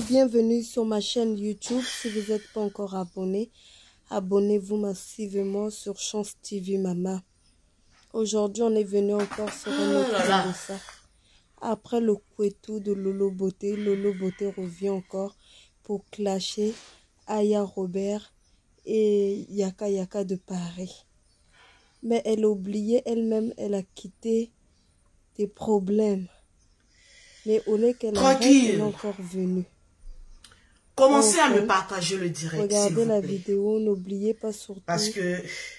bienvenue sur ma chaîne YouTube. Si vous n'êtes pas encore abonné, abonnez-vous massivement sur Chance TV Mama. Aujourd'hui, on est venu encore sur un autre ça. Après le couetou de Lolo Beauté revient encore pour clasher Aya Robert et Yaka Yaka de Paris. Mais elle a oublié elle-même, elle a quitté des problèmes. Mais au lieu qu'elle arrête, elle est encore venue. Commencez à me partager le direct. Regardez la vidéo, n'oubliez pas surtout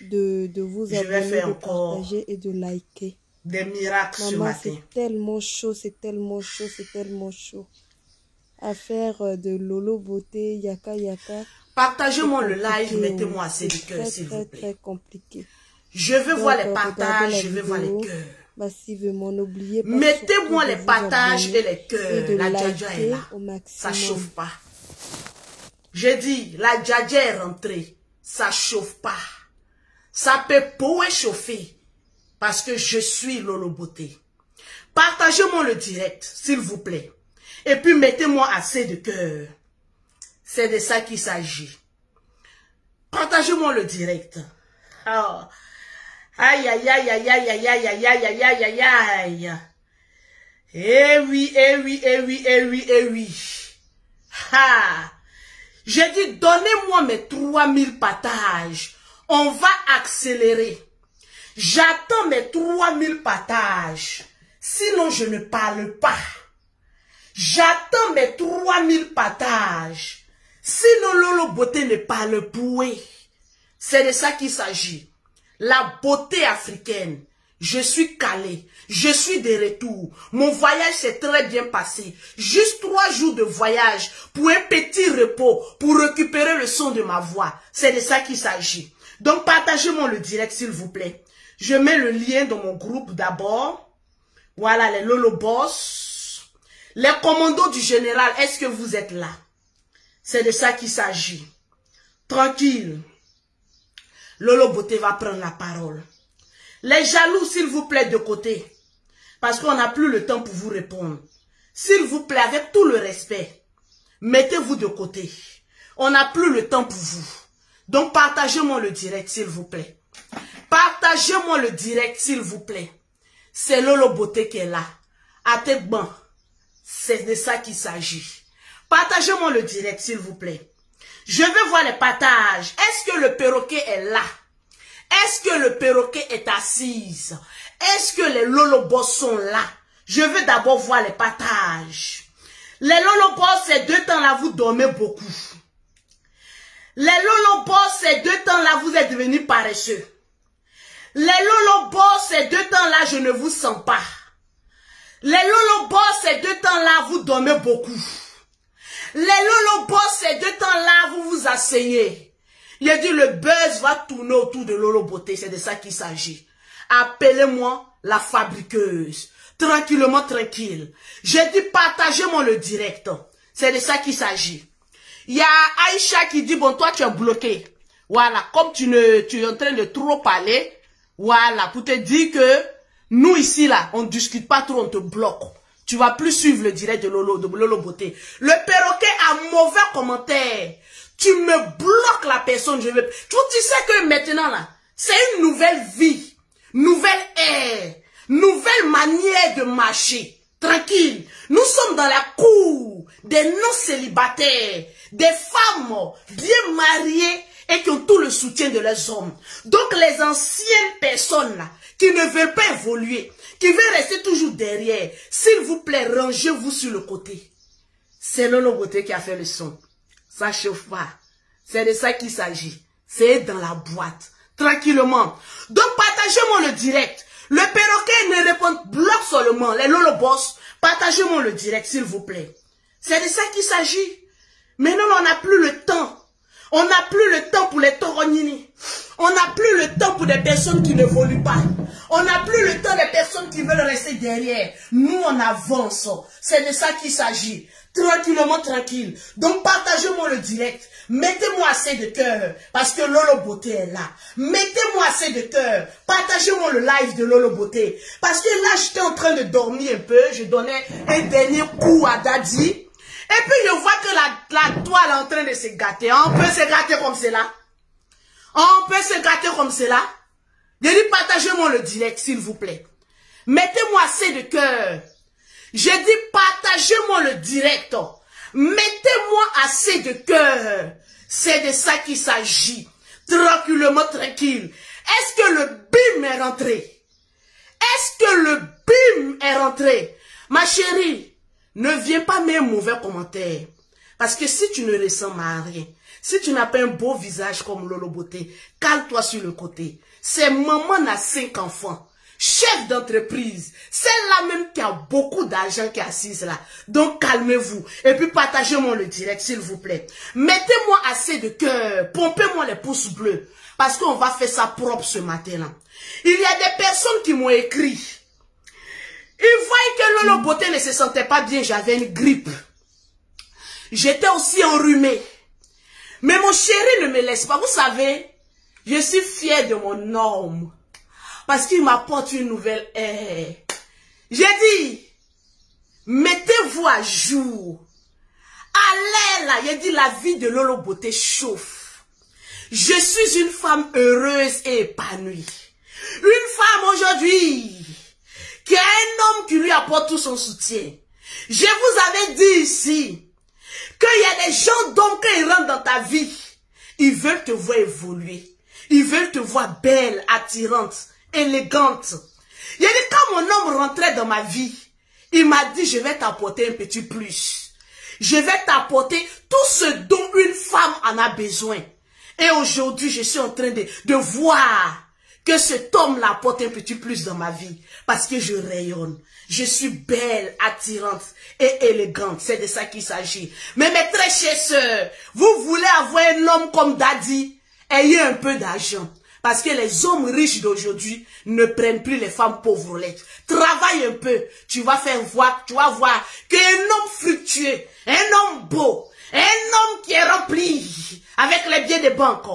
de vous abonner, de partager et de liker. Des miracles ce matin. C'est tellement chaud, c'est tellement chaud, c'est tellement chaud. Affaire de Lolo Beauté, Yaka Yaka. Partagez-moi le live, mettez-moi assez de cœur, s'il vous plaît. C'est très compliqué. Je veux voir les partages, je veux voir les cœurs. Massivement, n'oubliez pas. Mettez-moi les partages et les cœurs. La Djadja est là. Ça chauffe pas. J'ai dit, la Djadja est rentrée. Ça chauffe pas. Ça peut pas chauffer. Parce que je suis Lolo Beauté. Partagez-moi le direct, s'il vous plaît. Et puis mettez-moi assez de cœur. C'est de ça qu'il s'agit. Partagez-moi le direct. Oh. Aïe, aïe, aïe, aïe, aïe, aïe, aïe, aïe, aïe, aïe, aïe, aïe, aïe. Eh oui, eh oui, eh oui, eh oui, eh oui. Ha! J'ai dit, donnez-moi mes 3000 partages. On va accélérer. J'attends mes 3000 partages. Sinon, je ne parle pas. J'attends mes 3000 partages. Sinon, Lolo Beauté ne parle plus. C'est de ça qu'il s'agit. La beauté africaine. Je suis calée. Je suis de retour. Mon voyage s'est très bien passé. Juste 3 jours de voyage pour un petit repos, pour récupérer le son de ma voix. C'est de ça qu'il s'agit. Donc, partagez-moi le direct, s'il vous plaît. Je mets le lien dans mon groupe d'abord. Voilà, les Lolo Boss. Les commandos du général, est-ce que vous êtes là? C'est de ça qu'il s'agit. Tranquille. Lolo Beauté va prendre la parole. Les jaloux, s'il vous plaît, de côté. Parce qu'on n'a plus le temps pour vous répondre. S'il vous plaît, avec tout le respect, mettez-vous de côté. On n'a plus le temps pour vous. Donc, partagez-moi le direct, s'il vous plaît. Partagez-moi le direct, s'il vous plaît. C'est Lolo Beauté qui est là. À tête ban. C'est de ça qu'il s'agit. Partagez-moi le direct, s'il vous plaît. Je veux voir les partages. Est-ce que le perroquet est là? Est-ce que le perroquet est assise? Est-ce que les Lolo Boss sont là? Je veux d'abord voir les partages. Les Lolo Boss, ces 2 temps-là, vous dormez beaucoup. Les Lolo Boss, ces 2 temps-là, vous êtes devenus paresseux. Les Lolo Boss, ces 2 temps-là, je ne vous sens pas. Les Lolo Boss, ces 2 temps-là, vous dormez beaucoup. Les Lolo Boss, ces 2 temps-là, vous vous asseyez. Il a dit le buzz va tourner autour de Lolo Beauté. C'est de ça qu'il s'agit. Appelez-moi la fabriqueuse. Tranquillement, tranquille. J'ai dit partagez-moi le direct. C'est de ça qu'il s'agit. Il y a Aïcha qui dit, bon, toi tu es bloqué. Voilà, comme tu es en train de trop parler. Voilà, pour te dire que nous ici, là, on ne discute pas trop, on te bloque. Tu vas plus suivre le direct de Lolo Beauté. Le perroquet a mauvais commentaire. Tu me bloques la personne. Tu sais que maintenant, là, c'est une nouvelle vie. Nouvelle ère. Nouvelle manière de marcher. Tranquille. Nous sommes dans la cour des non-célibataires. Des femmes bien mariées et qui ont tout le soutien de leurs hommes. Donc les anciennes personnes là, qui ne veulent pas évoluer, qui veulent rester toujours derrière, s'il vous plaît, rangez-vous sur le côté. C'est Lolo Beauté qui a fait le son. Ça chauffe pas. C'est de ça qu'il s'agit. C'est dans la boîte. Tranquillement. Donc partagez-moi le direct. Le perroquet ne répond bloque seulement. Les Lolo Boss, partagez-moi le direct, s'il vous plaît. C'est de ça qu'il s'agit. Maintenant, on n'a plus le temps. On n'a plus le temps pour les torognini. On n'a plus le temps pour des personnes qui ne évoluent pas. On n'a plus le temps des personnes qui veulent rester derrière. Nous, on avance. C'est de ça qu'il s'agit. Tranquillement, tranquille. Donc, partagez-moi le direct. Mettez-moi assez de cœur. Parce que Lolo Beauté est là. Mettez-moi assez de cœur. Partagez-moi le live de Lolo Beauté. Parce que là, j'étais en train de dormir un peu. Je donnais un dernier coup à Daddy. Et puis je vois que la toile est en train de se gâter. On peut se gâter comme cela. On peut se gâter comme cela. Je dis partagez-moi le direct s'il vous plaît. Mettez-moi assez de cœur. Je dis partagez-moi le direct. Mettez-moi assez de cœur. C'est de ça qu'il s'agit. Tranquillement, tranquille. Est-ce que le bim est rentré? Est-ce que le bim est rentré? Ma chérie, ne viens pas mettre un mauvais commentaire. Parce que si tu ne ressembles à rien, si tu n'as pas un beau visage comme Lolo Beauté, cale-toi sur le côté. C'est maman n'a 5 enfants. Chef d'entreprise, celle-là même qui a beaucoup d'argent qui est assise là. Donc calmez-vous. Et puis partagez-moi le direct s'il vous plaît. Mettez-moi assez de cœur. Pompez-moi les pouces bleus. Parce qu'on va faire ça propre ce matin-là. Il y a des personnes qui m'ont écrit. Ils voyaient que Lolo Beauté ne se sentait pas bien. J'avais une grippe. J'étais aussi enrhumée. Mais mon chéri ne me laisse pas. Vous savez, je suis fière de mon homme. Parce qu'il m'apporte une nouvelle air. J'ai dit, mettez-vous à jour. Allez là, j'ai dit la vie de Lolo Beauté chauffe. Je suis une femme heureuse et épanouie. Une femme aujourd'hui qui a un homme qui lui apporte tout son soutien. Je vous avais dit ici qu'il y a des gens donc quand ils rentrent dans ta vie, ils veulent te voir évoluer. Ils veulent te voir belle, attirante, élégante. Il y a dit quand mon homme rentrait dans ma vie, il m'a dit je vais t'apporter un petit plus. Je vais t'apporter tout ce dont une femme en a besoin. Et aujourd'hui, je suis en train de voir que cet homme-là apporte un petit plus dans ma vie. Parce que je rayonne. Je suis belle, attirante et élégante. C'est de ça qu'il s'agit. Mais mes très chères sœurs, vous voulez avoir un homme comme Daddy? Ayez un peu d'argent. Parce que les hommes riches d'aujourd'hui ne prennent plus les femmes pauvrettes. Travaille un peu. Tu vas voir qu'un homme fructueux, un homme beau, un homme qui est rempli avec les billets de banque,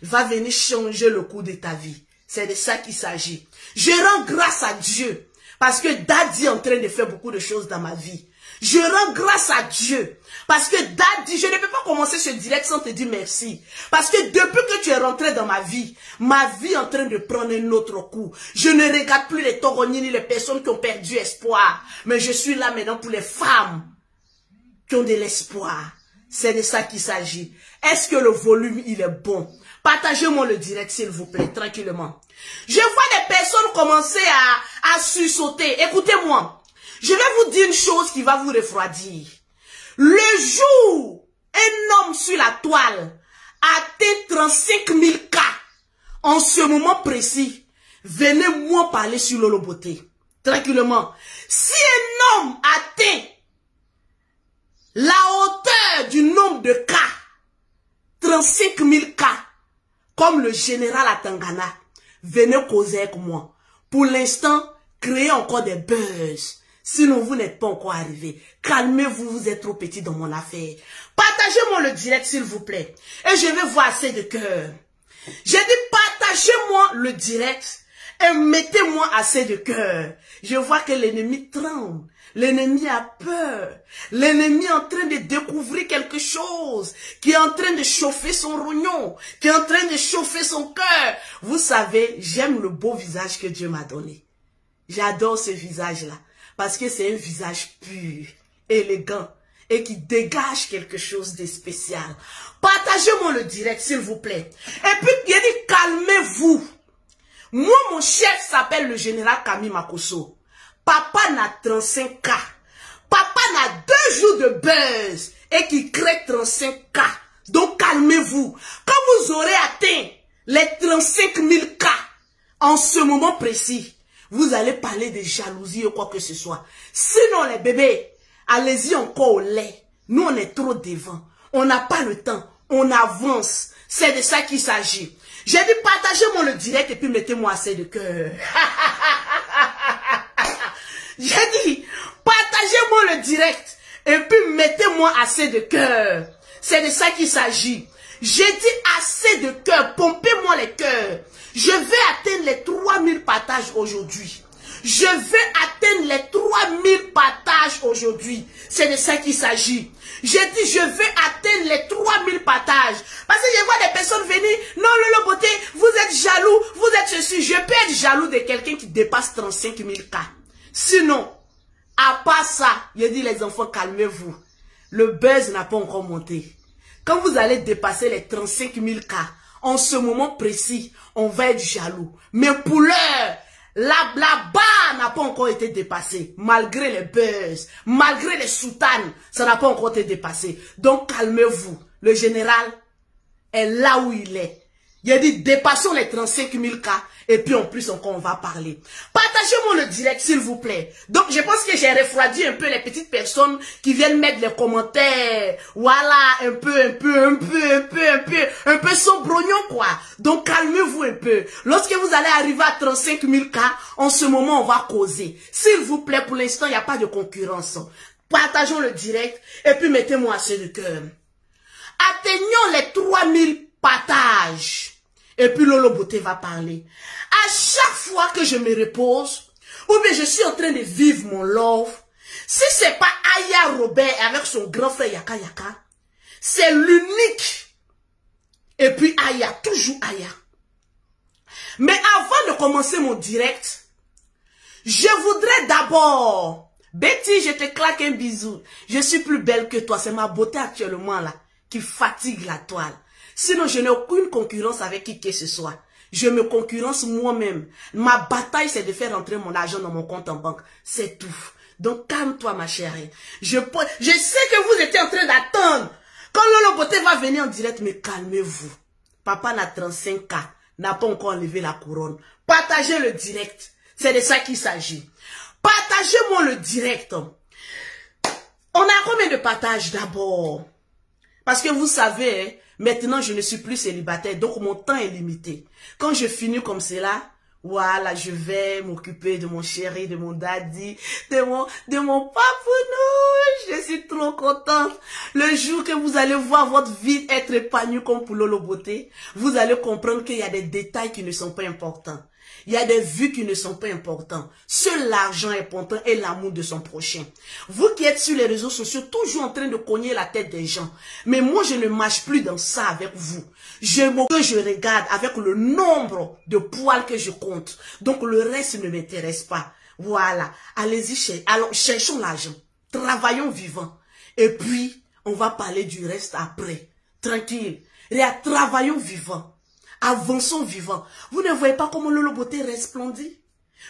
va venir changer le cours de ta vie. C'est de ça qu'il s'agit. Je rends grâce à Dieu parce que Daddy est en train de faire beaucoup de choses dans ma vie. Je rends grâce à Dieu parce que Daddy, je ne peux pas commencer ce direct sans te dire merci. Parce que depuis que tu es rentré dans ma vie est en train de prendre un autre coup. Je ne regarde plus les togoniers ni les personnes qui ont perdu espoir. Mais je suis là maintenant pour les femmes qui ont de l'espoir. C'est de ça qu'il s'agit. Est-ce que le volume, il est bon? Partagez-moi le direct, s'il vous plaît, tranquillement. Je vois des personnes commencer à sursauter. Écoutez-moi. Je vais vous dire une chose qui va vous refroidir. Le jour, un homme sur la toile atteint 35 000 cas, en ce moment précis, venez-moi parler sur Lolo Beauté. Tranquillement. Si un homme atteint la hauteur du nombre de cas, 35 000 cas, comme le général à Tangana, venez causer avec moi. Pour l'instant, créez encore des buzz. Sinon, vous n'êtes pas encore arrivé. Calmez-vous, vous êtes trop petit dans mon affaire. Partagez-moi le direct, s'il vous plaît. Et je vais voir assez de cœur. J'ai dit, partagez-moi le direct et mettez-moi assez de cœur. Je vois que l'ennemi tremble. L'ennemi a peur. L'ennemi est en train de découvrir quelque chose, qui est en train de chauffer son rognon, qui est en train de chauffer son cœur. Vous savez, j'aime le beau visage que Dieu m'a donné. J'adore ce visage-là, parce que c'est un visage pur, élégant, et qui dégage quelque chose de spécial. Partagez-moi le direct, s'il vous plaît. Et puis, il dit, calmez-vous. Moi, mon chef s'appelle le général Camille Makosso. Papa n'a 35 cas. Papa n'a 2 jours de buzz et qui crée 35 cas. Donc calmez-vous. Quand vous aurez atteint les 35 000 cas en ce moment précis, vous allez parler de jalousie ou quoi que ce soit. Sinon les bébés, allez-y encore au lait. Nous on est trop devant. On n'a pas le temps. On avance. C'est de ça qu'il s'agit. J'ai dit partagez-moi le direct et puis mettez-moi assez de cœur. J'ai dit, partagez-moi le direct et puis mettez-moi assez de cœur. C'est de ça qu'il s'agit. J'ai dit assez de cœur, pompez-moi les cœurs. Je vais atteindre les 3000 partages aujourd'hui. Je vais atteindre les 3000 partages aujourd'hui. C'est de ça qu'il s'agit. J'ai dit, je vais atteindre les 3000 partages. Parce que je vois des personnes venir, non, Lolo Beauté, vous êtes jaloux, vous êtes ceci. Je peux être jaloux de quelqu'un qui dépasse 35 000 cas. Sinon, à part ça, je dis les enfants, calmez-vous. Le buzz n'a pas encore monté. Quand vous allez dépasser les 35 000 cas, en ce moment précis, on va être jaloux. Mais pour l'heure, la barre n'a pas encore été dépassée. Malgré les buzz, malgré les soutanes, ça n'a pas encore été dépassé. Donc calmez-vous. Le général est là où il est. Il a dit dépassons les 35 000 cas. Et puis en plus encore on va parler. Partagez-moi le direct s'il vous plaît. Donc je pense que j'ai refroidi un peu les petites personnes qui viennent mettre les commentaires. Voilà, un peu sombrognon quoi. Donc calmez-vous un peu. Lorsque vous allez arriver à 35 000 cas, en ce moment on va causer. S'il vous plaît, pour l'instant il n'y a pas de concurrence. Partageons le direct et puis mettez-moi assez de cœur. Atteignons les 3000 partages. Et puis Lolo Beauté va parler. À chaque fois que je me repose, ou bien je suis en train de vivre mon love, si c'est pas Aya Robert avec son grand frère Yaka Yaka, c'est l'unique. Et puis Aya, toujours Aya. Mais avant de commencer mon direct, je voudrais d'abord, Betty, je te claque un bisou. Je suis plus belle que toi, c'est ma beauté actuellement là, qui fatigue la toile. Sinon, je n'ai aucune concurrence avec qui que ce soit. Je me concurrence moi-même. Ma bataille, c'est de faire rentrer mon argent dans mon compte en banque. C'est tout. Donc, calme-toi, ma chérie. Je sais que vous étiez en train d'attendre. Quand Lolo Beauté va venir en direct, mais calmez-vous. Papa n'a 35 ans, n'a pas encore enlevé la couronne. Partagez le direct. C'est de ça qu'il s'agit. Partagez-moi le direct. On a combien de partages d'abord? Parce que vous savez, hein, maintenant, je ne suis plus célibataire, donc mon temps est limité. Quand je finis comme cela, voilà, je vais m'occuper de mon chéri, de mon daddy, de mon papounou. Je suis trop contente. Le jour que vous allez voir votre vie être épanouie comme pour Lolo Beauté, vous allez comprendre qu'il y a des détails qui ne sont pas importants. Il y a des vues qui ne sont pas importantes. Seul l'argent est important et l'amour de son prochain. Vous qui êtes sur les réseaux sociaux, toujours en train de cogner la tête des gens. Mais moi, je ne marche plus dans ça avec vous. Je regarde avec le nombre de poils que je compte. Donc, le reste ne m'intéresse pas. Voilà. Allez-y, alors cherchons l'argent. Travaillons vivant. Et puis, on va parler du reste après. Tranquille. Travaillons vivant. Avançons vivant. Vous ne voyez pas comment Lolo Beauté resplendit?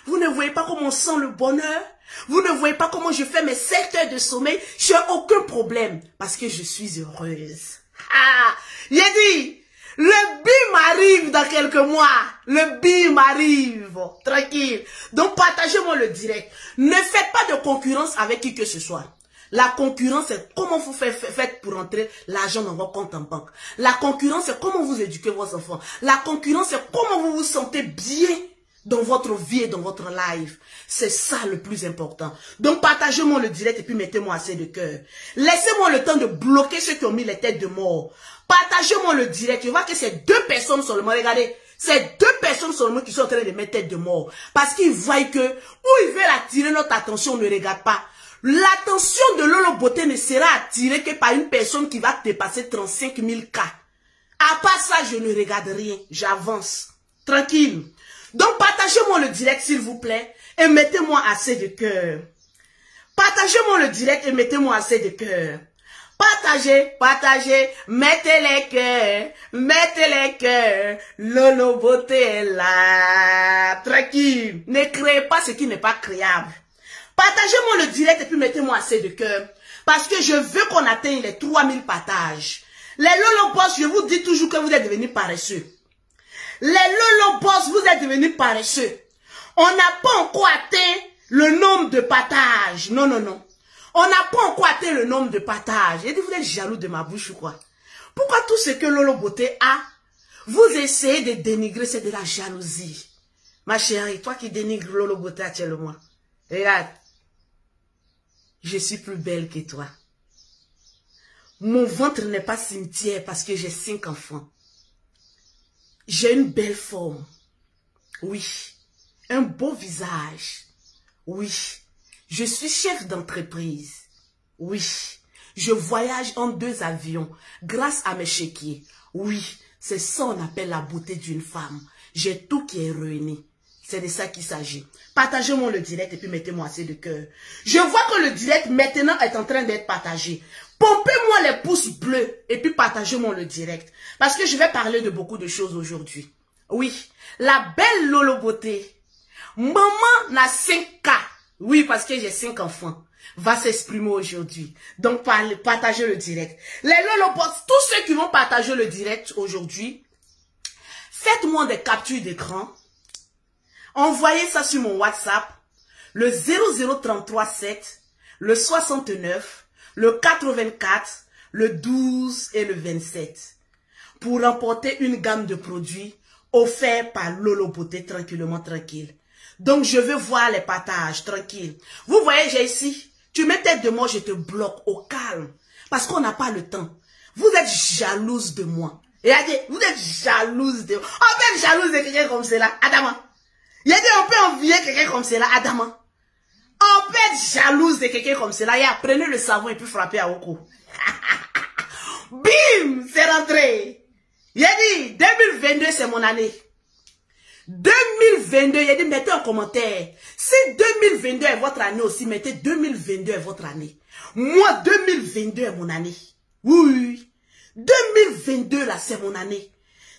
Vous ne voyez pas comment on sent le bonheur? Vous ne voyez pas comment je fais mes 7 heures de sommeil? Je n'ai aucun problème parce que je suis heureuse. Ah! J'ai dit, le bim arrive dans quelques mois. Le bim arrive. Tranquille. Donc partagez-moi le direct. Ne faites pas de concurrence avec qui que ce soit. La concurrence, c'est comment vous faites pour rentrer l'argent dans vos comptes en banque. La concurrence, c'est comment vous éduquez vos enfants. La concurrence, c'est comment vous vous sentez bien dans votre vie et dans votre life. C'est ça le plus important. Donc, partagez-moi le direct et puis mettez-moi assez de cœur. Laissez-moi le temps de bloquer ceux qui ont mis les têtes de mort. Partagez-moi le direct. Je vois que c'est 2 personnes seulement. Regardez. C'est 2 personnes seulement qui sont en train de mettre tête de mort. Parce qu'ils voient que où ils veulent attirer notre attention, on ne regarde pas. L'attention de Lolo Beauté ne sera attirée que par une personne qui va dépasser 35 000 cas. À part ça, je ne regarde rien. J'avance. Tranquille. Donc, partagez-moi le direct, s'il vous plaît, et mettez-moi assez de cœur. Partagez-moi le direct et mettez-moi assez de cœur. Partagez, mettez les cœurs. Lolo Beauté est là. Tranquille. Ne créez pas ce qui n'est pas créable. Partagez-moi le direct et puis mettez-moi assez de cœur. Parce que je veux qu'on atteigne les 3000 partages. Les Lolo Boss, je vous dis toujours que vous êtes devenus paresseux. Les Lolo Boss, vous êtes devenus paresseux. On n'a pas encore atteint le nombre de partages. Non. On n'a pas encore atteint le nombre de partages. Et vous êtes jaloux de ma bouche ou quoi? Pourquoi tout ce que Lolo Beauté a, vous essayez de dénigrer, c'est de la jalousie. Ma chérie, toi qui dénigres Lolo Beauté actuellement. Regarde. Je suis plus belle que toi. Mon ventre n'est pas cimetière parce que j'ai 5 enfants. J'ai une belle forme. Oui. Un beau visage. Oui. Je suis chef d'entreprise. Oui. Je voyage en 2 avions grâce à mes chéquiers. Oui. C'est ça qu'on appelle la beauté d'une femme. J'ai tout qui est réuni. C'est de ça qu'il s'agit. Partagez-moi le direct et puis mettez-moi assez de cœur. Je vois que le direct maintenant est en train d'être partagé. Pompez-moi les pouces bleus et puis partagez-moi le direct. Parce que je vais parler de beaucoup de choses aujourd'hui. Oui, la belle Lolo Beauté. Maman n'a 5 cas. Oui, parce que j'ai 5 enfants. Va s'exprimer aujourd'hui. Donc, partagez le direct. Les Lolo Beauté, tous ceux qui vont partager le direct aujourd'hui, faites-moi des captures d'écran. Envoyez ça sur mon WhatsApp, le 00337, le 69, le 84, le 12 et le 27. Pour remporter une gamme de produits offerts par Lolo Beauté tranquillement tranquille. Donc, je veux voir les partages tranquille. Vous voyez, j'ai ici, tu mets tête de moi, je te bloque au calme. Parce qu'on n'a pas le temps. Vous êtes jalouse de moi. Regardez, vous êtes jalouse de moi. On peut être jalouse de quelqu'un comme cela, Adama. Il a dit, on peut envier quelqu'un comme cela, Adama. On peut être jalouse de quelqu'un comme cela. Prenez le savon et puis frappez à Oko. Bim, c'est rentré. Il a dit, 2022, c'est mon année. 2022, il a dit, mettez un commentaire. Si 2022 est votre année aussi, mettez 2022 est votre année. Moi, 2022 est mon année. Oui, 2022, là, c'est mon année.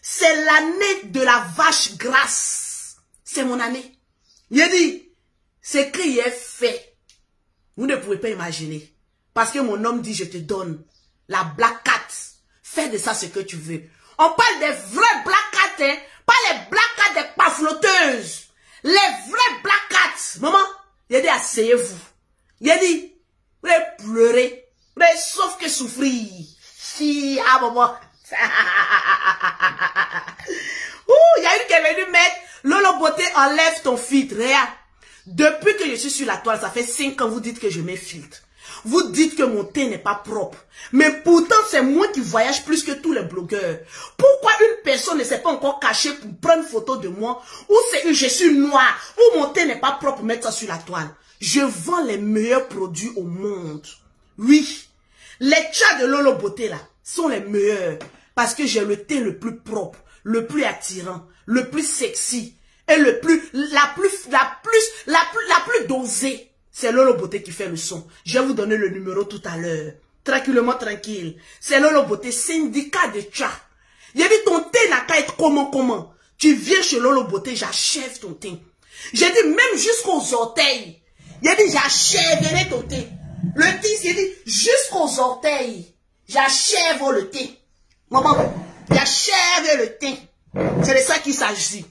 C'est l'année de la vache grasse. C'est mon année. Il a dit, c'est qui est fait. Vous ne pouvez pas imaginer. Parce que mon homme dit, je te donne la black cat. Fais de ça ce que tu veux. On parle des vrais black cats, hein. Pas les black cats des pafloteuses. Les vrais black cats. Maman, il a dit, asseyez-vous. Il a dit, vous allez pleurer. Vous allez sauf que souffrir. Si, ah, maman. Il y a une qui est venue mettre Lolo Beauté, enlève ton filtre. Regarde. Depuis que je suis sur la toile, ça fait 5 ans, vous dites que je mets filtre. Vous dites que mon teint n'est pas propre. Mais pourtant, c'est moi qui voyage plus que tous les blogueurs. Pourquoi une personne ne s'est pas encore cachée pour prendre photo de moi? Ou c'est que je suis noire, ou mon teint n'est pas propre pour mettre ça sur la toile. Je vends les meilleurs produits au monde. Oui. Les chats de Lolo Beauté, là, sont les meilleurs. Parce que j'ai le teint le plus propre, le plus attirant, le plus sexy. Et la plus dosée. C'est Lolo Beauté qui fait le son. Je vais vous donner le numéro tout à l'heure. Tranquillement, tranquille. C'est Lolo Beauté, syndicat de chats. Il a dit ton teint n'a qu'à être comment. Tu viens chez Lolo Beauté, j'achève ton teint. J'ai dit même jusqu'aux orteils. Il a dit j'achèverai ton teint. Le teint, il dit jusqu'aux orteils. J'achève le teint. Maman, j'achève le teint. C'est de ça qu'il s'agit.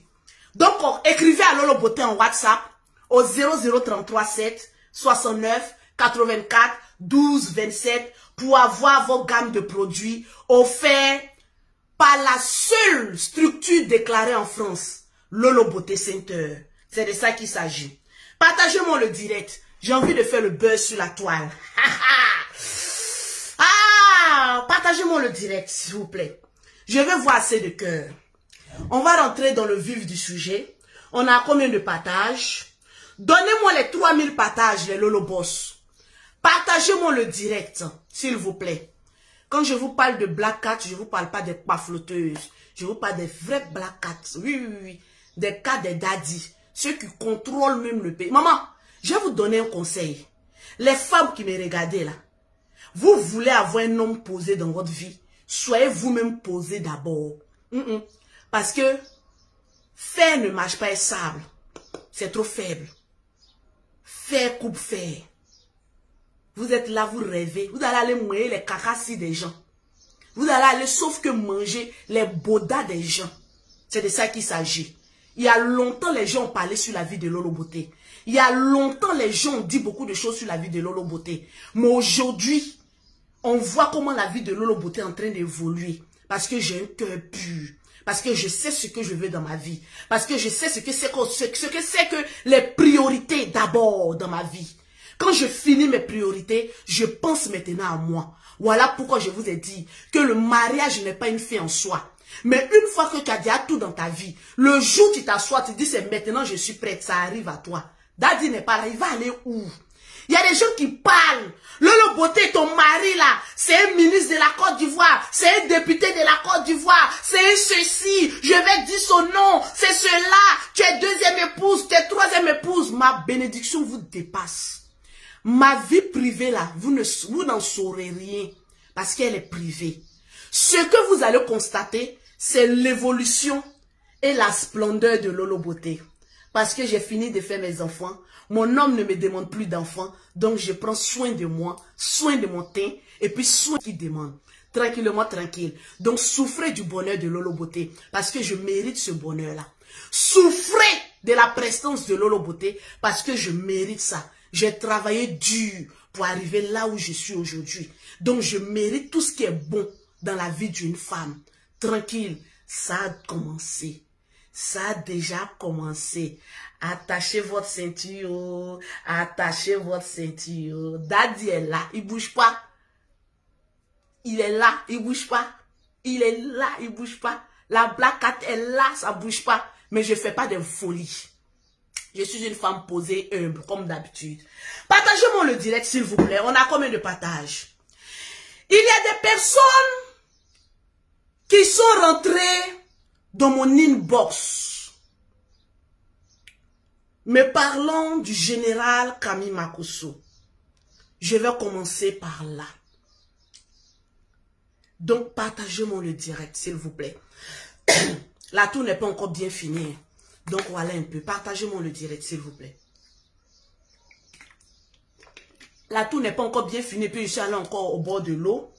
Donc, écrivez à Lolo Beauté en WhatsApp au 00337 69 84 12 27 pour avoir vos gammes de produits offerts par la seule structure déclarée en France, Lolo Beauté Center. C'est de ça qu'il s'agit. Partagez-moi le direct. J'ai envie de faire le buzz sur la toile. Partagez-moi le direct, s'il vous plaît. Je vais voir assez de cœur. On va rentrer dans le vif du sujet. On a combien de partages? Donnez-moi les 3000 partages, les Lolo Boss. Partagez-moi le direct, s'il vous plaît. Quand je vous parle de black cat, je ne vous parle pas des pafloteuses. Je vous parle des vrais black cats. Oui. Des cats des daddies. Ceux qui contrôlent même le pays. Maman, je vais vous donner un conseil. Les femmes qui me regardent là, vous voulez avoir un homme posé dans votre vie. Soyez vous-même posé d'abord. Parce que fer ne marche pas et sable. C'est trop faible. Fer coupe fer. Vous êtes là, vous rêvez. Vous allez aller manger les cacassis des gens. Vous allez aller sauf que manger les bodas des gens. C'est de ça qu'il s'agit. Il y a longtemps, les gens ont parlé sur la vie de Lolo Beauté. Il y a longtemps, les gens ont dit beaucoup de choses sur la vie de Lolo Beauté. Mais aujourd'hui, on voit comment la vie de Lolo Beauté est en train d'évoluer. Parce que j'ai un cœur pur. Parce que je sais ce que je veux dans ma vie. Parce que je sais ce que c'est que les priorités d'abord dans ma vie. Quand je finis mes priorités, je pense maintenant à moi. Voilà pourquoi je vous ai dit que le mariage n'est pas une fin en soi. Mais une fois que tu as déjà tout dans ta vie, le jour où tu t'assois, tu dis c'est maintenant je suis prête, ça arrive à toi. Daddy n'est pas là, il va aller où? Il y a des gens qui parlent. Lolo Beauté, ton mari là, c'est un ministre de la Côte d'Ivoire, c'est un député de la Côte d'Ivoire, c'est un ceci, je vais dire son nom, c'est cela, tu es deuxième épouse, tu es troisième épouse. Ma bénédiction vous dépasse. Ma vie privée là, vous n'en saurez rien parce qu'elle est privée. Ce que vous allez constater, c'est l'évolution et la splendeur de Lolo Beauté. Parce que j'ai fini de faire mes enfants. Mon homme ne me demande plus d'enfants. Donc je prends soin de moi, soin de mon teint. Et puis soin qu'il demande. Tranquillement, tranquille. Donc souffrez du bonheur de Lolo Beauté. Parce que je mérite ce bonheur-là. Souffrez de la prestance de Lolo Beauté. Parce que je mérite ça. J'ai travaillé dur pour arriver là où je suis aujourd'hui. Donc je mérite tout ce qui est bon dans la vie d'une femme. Tranquille, ça a commencé. Ça a déjà commencé. Attachez votre ceinture. Attachez votre ceinture. Daddy est là, il bouge pas. Il est là, il bouge pas. Il est là, il bouge pas. La Black Cat est là, ça bouge pas. Mais je fais pas de folie. Je suis une femme posée, humble, comme d'habitude. Partagez-moi le direct, s'il vous plaît. On a combien de partages? Il y a des personnes qui sont rentrées dans mon inbox, me parlant du général Camille Makosso. Je vais commencer par là. Donc, partagez-moi le direct, s'il vous plaît. La tour n'est pas encore bien finie. Donc, voilà un peu. Partagez-moi le direct, s'il vous plaît. La tour n'est pas encore bien finie. Puis, je suis allé encore au bord de l'eau.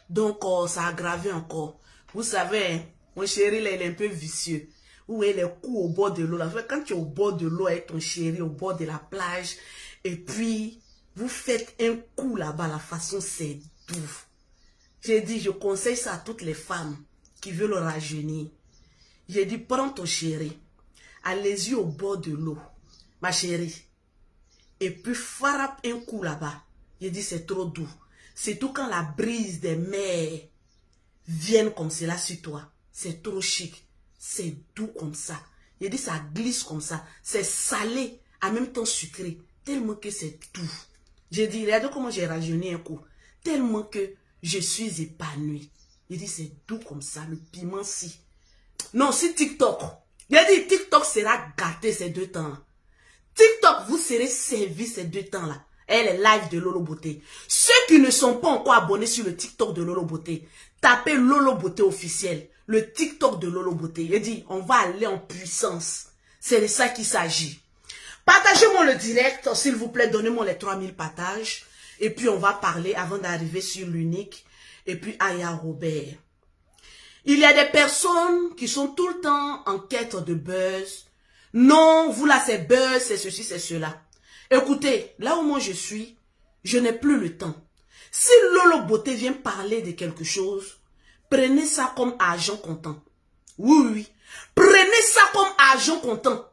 Donc, ça a aggravé encore. Vous savez, mon chéri, là, il est un peu vicieux. Où il est coups au bord de l'eau. Quand tu es au bord de l'eau avec ton chéri, au bord de la plage, et puis, vous faites un coup là-bas, la façon, c'est doux. J'ai dit, je conseille ça à toutes les femmes qui veulent rajeunir. J'ai dit, prends ton chéri, allez-y au bord de l'eau, ma chérie, et puis frappe un coup là-bas. J'ai dit, c'est trop doux. C'est tout quand la brise des mers viennent comme cela sur toi. C'est trop chic. C'est doux comme ça. J'ai dit, ça glisse comme ça. C'est salé, en même temps sucré. Tellement que c'est doux. J'ai dit, regardez comment j'ai rajeuni un coup. Tellement que je suis épanouie. J'ai dit, c'est doux comme ça, le piment si. Non, c'est TikTok. J'ai dit, TikTok sera gâté ces 2 temps. TikTok, vous serez servi ces 2 temps-là. Et les lives de Lolo Beauté. Ceux qui ne sont pas encore abonnés sur le TikTok de Lolo Beauté, tapez Lolo Beauté officiel. Le TikTok de Lolo Beauté. Il dit, on va aller en puissance. C'est de ça qu'il s'agit. Partagez-moi le direct, s'il vous plaît. Donnez-moi les 3000 partages. Et puis, on va parler avant d'arriver sur l'unique. Et puis, Aya Robert. Il y a des personnes qui sont tout le temps en quête de buzz. Non, vous là, c'est buzz, c'est ceci, c'est cela. Écoutez, là où moi je suis, je n'ai plus le temps. Si Lolo Beauté vient parler de quelque chose, prenez ça comme argent comptant. Oui, oui. Prenez ça comme argent comptant.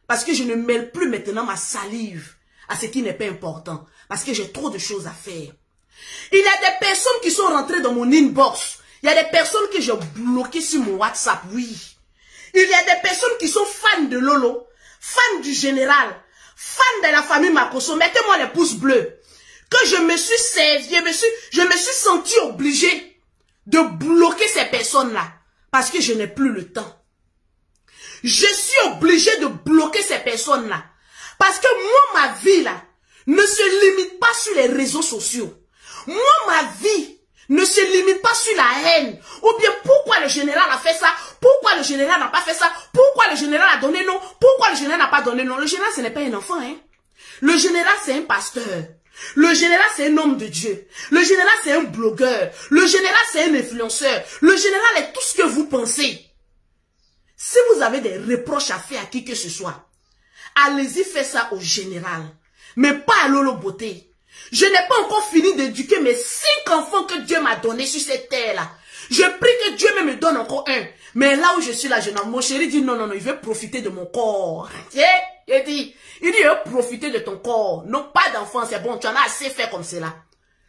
Parce que je ne mêle plus maintenant ma salive à ce qui n'est pas important. Parce que j'ai trop de choses à faire. Il y a des personnes qui sont rentrées dans mon inbox. Il y a des personnes que j'ai bloquées sur mon WhatsApp, oui. Il y a des personnes qui sont fans de Lolo, fans du général, fans de la famille Makosso. Mettez-moi les pouces bleus. Que je me suis servi, je me suis senti obligée de bloquer ces personnes-là. Parce que je n'ai plus le temps. Je suis obligée de bloquer ces personnes-là. Parce que moi, ma vie, là, ne se limite pas sur les réseaux sociaux. Moi, ma vie ne se limite pas sur la haine. Ou bien, pourquoi le général a fait ça? Pourquoi le général n'a pas fait ça? Pourquoi le général a donné non? Pourquoi le général n'a pas donné non? Le général, ce n'est pas un enfant, hein. Le général, c'est un pasteur. Le général, c'est un homme de Dieu. Le général, c'est un blogueur. Le général, c'est un influenceur. Le général est tout ce que vous pensez. Si vous avez des reproches à faire à qui que ce soit, allez-y faire ça au général. Mais pas à Lolo Beauté. Je n'ai pas encore fini d'éduquer mes 5 enfants que Dieu m'a donnés sur cette terre-là. Je prie que Dieu me donne encore un. Mais là où je suis là, mon chéri dit non, non, non, il veut profiter de mon corps. Il dit, il veut profiter de ton corps. Non, pas d'enfant, c'est bon, tu en as assez fait comme cela.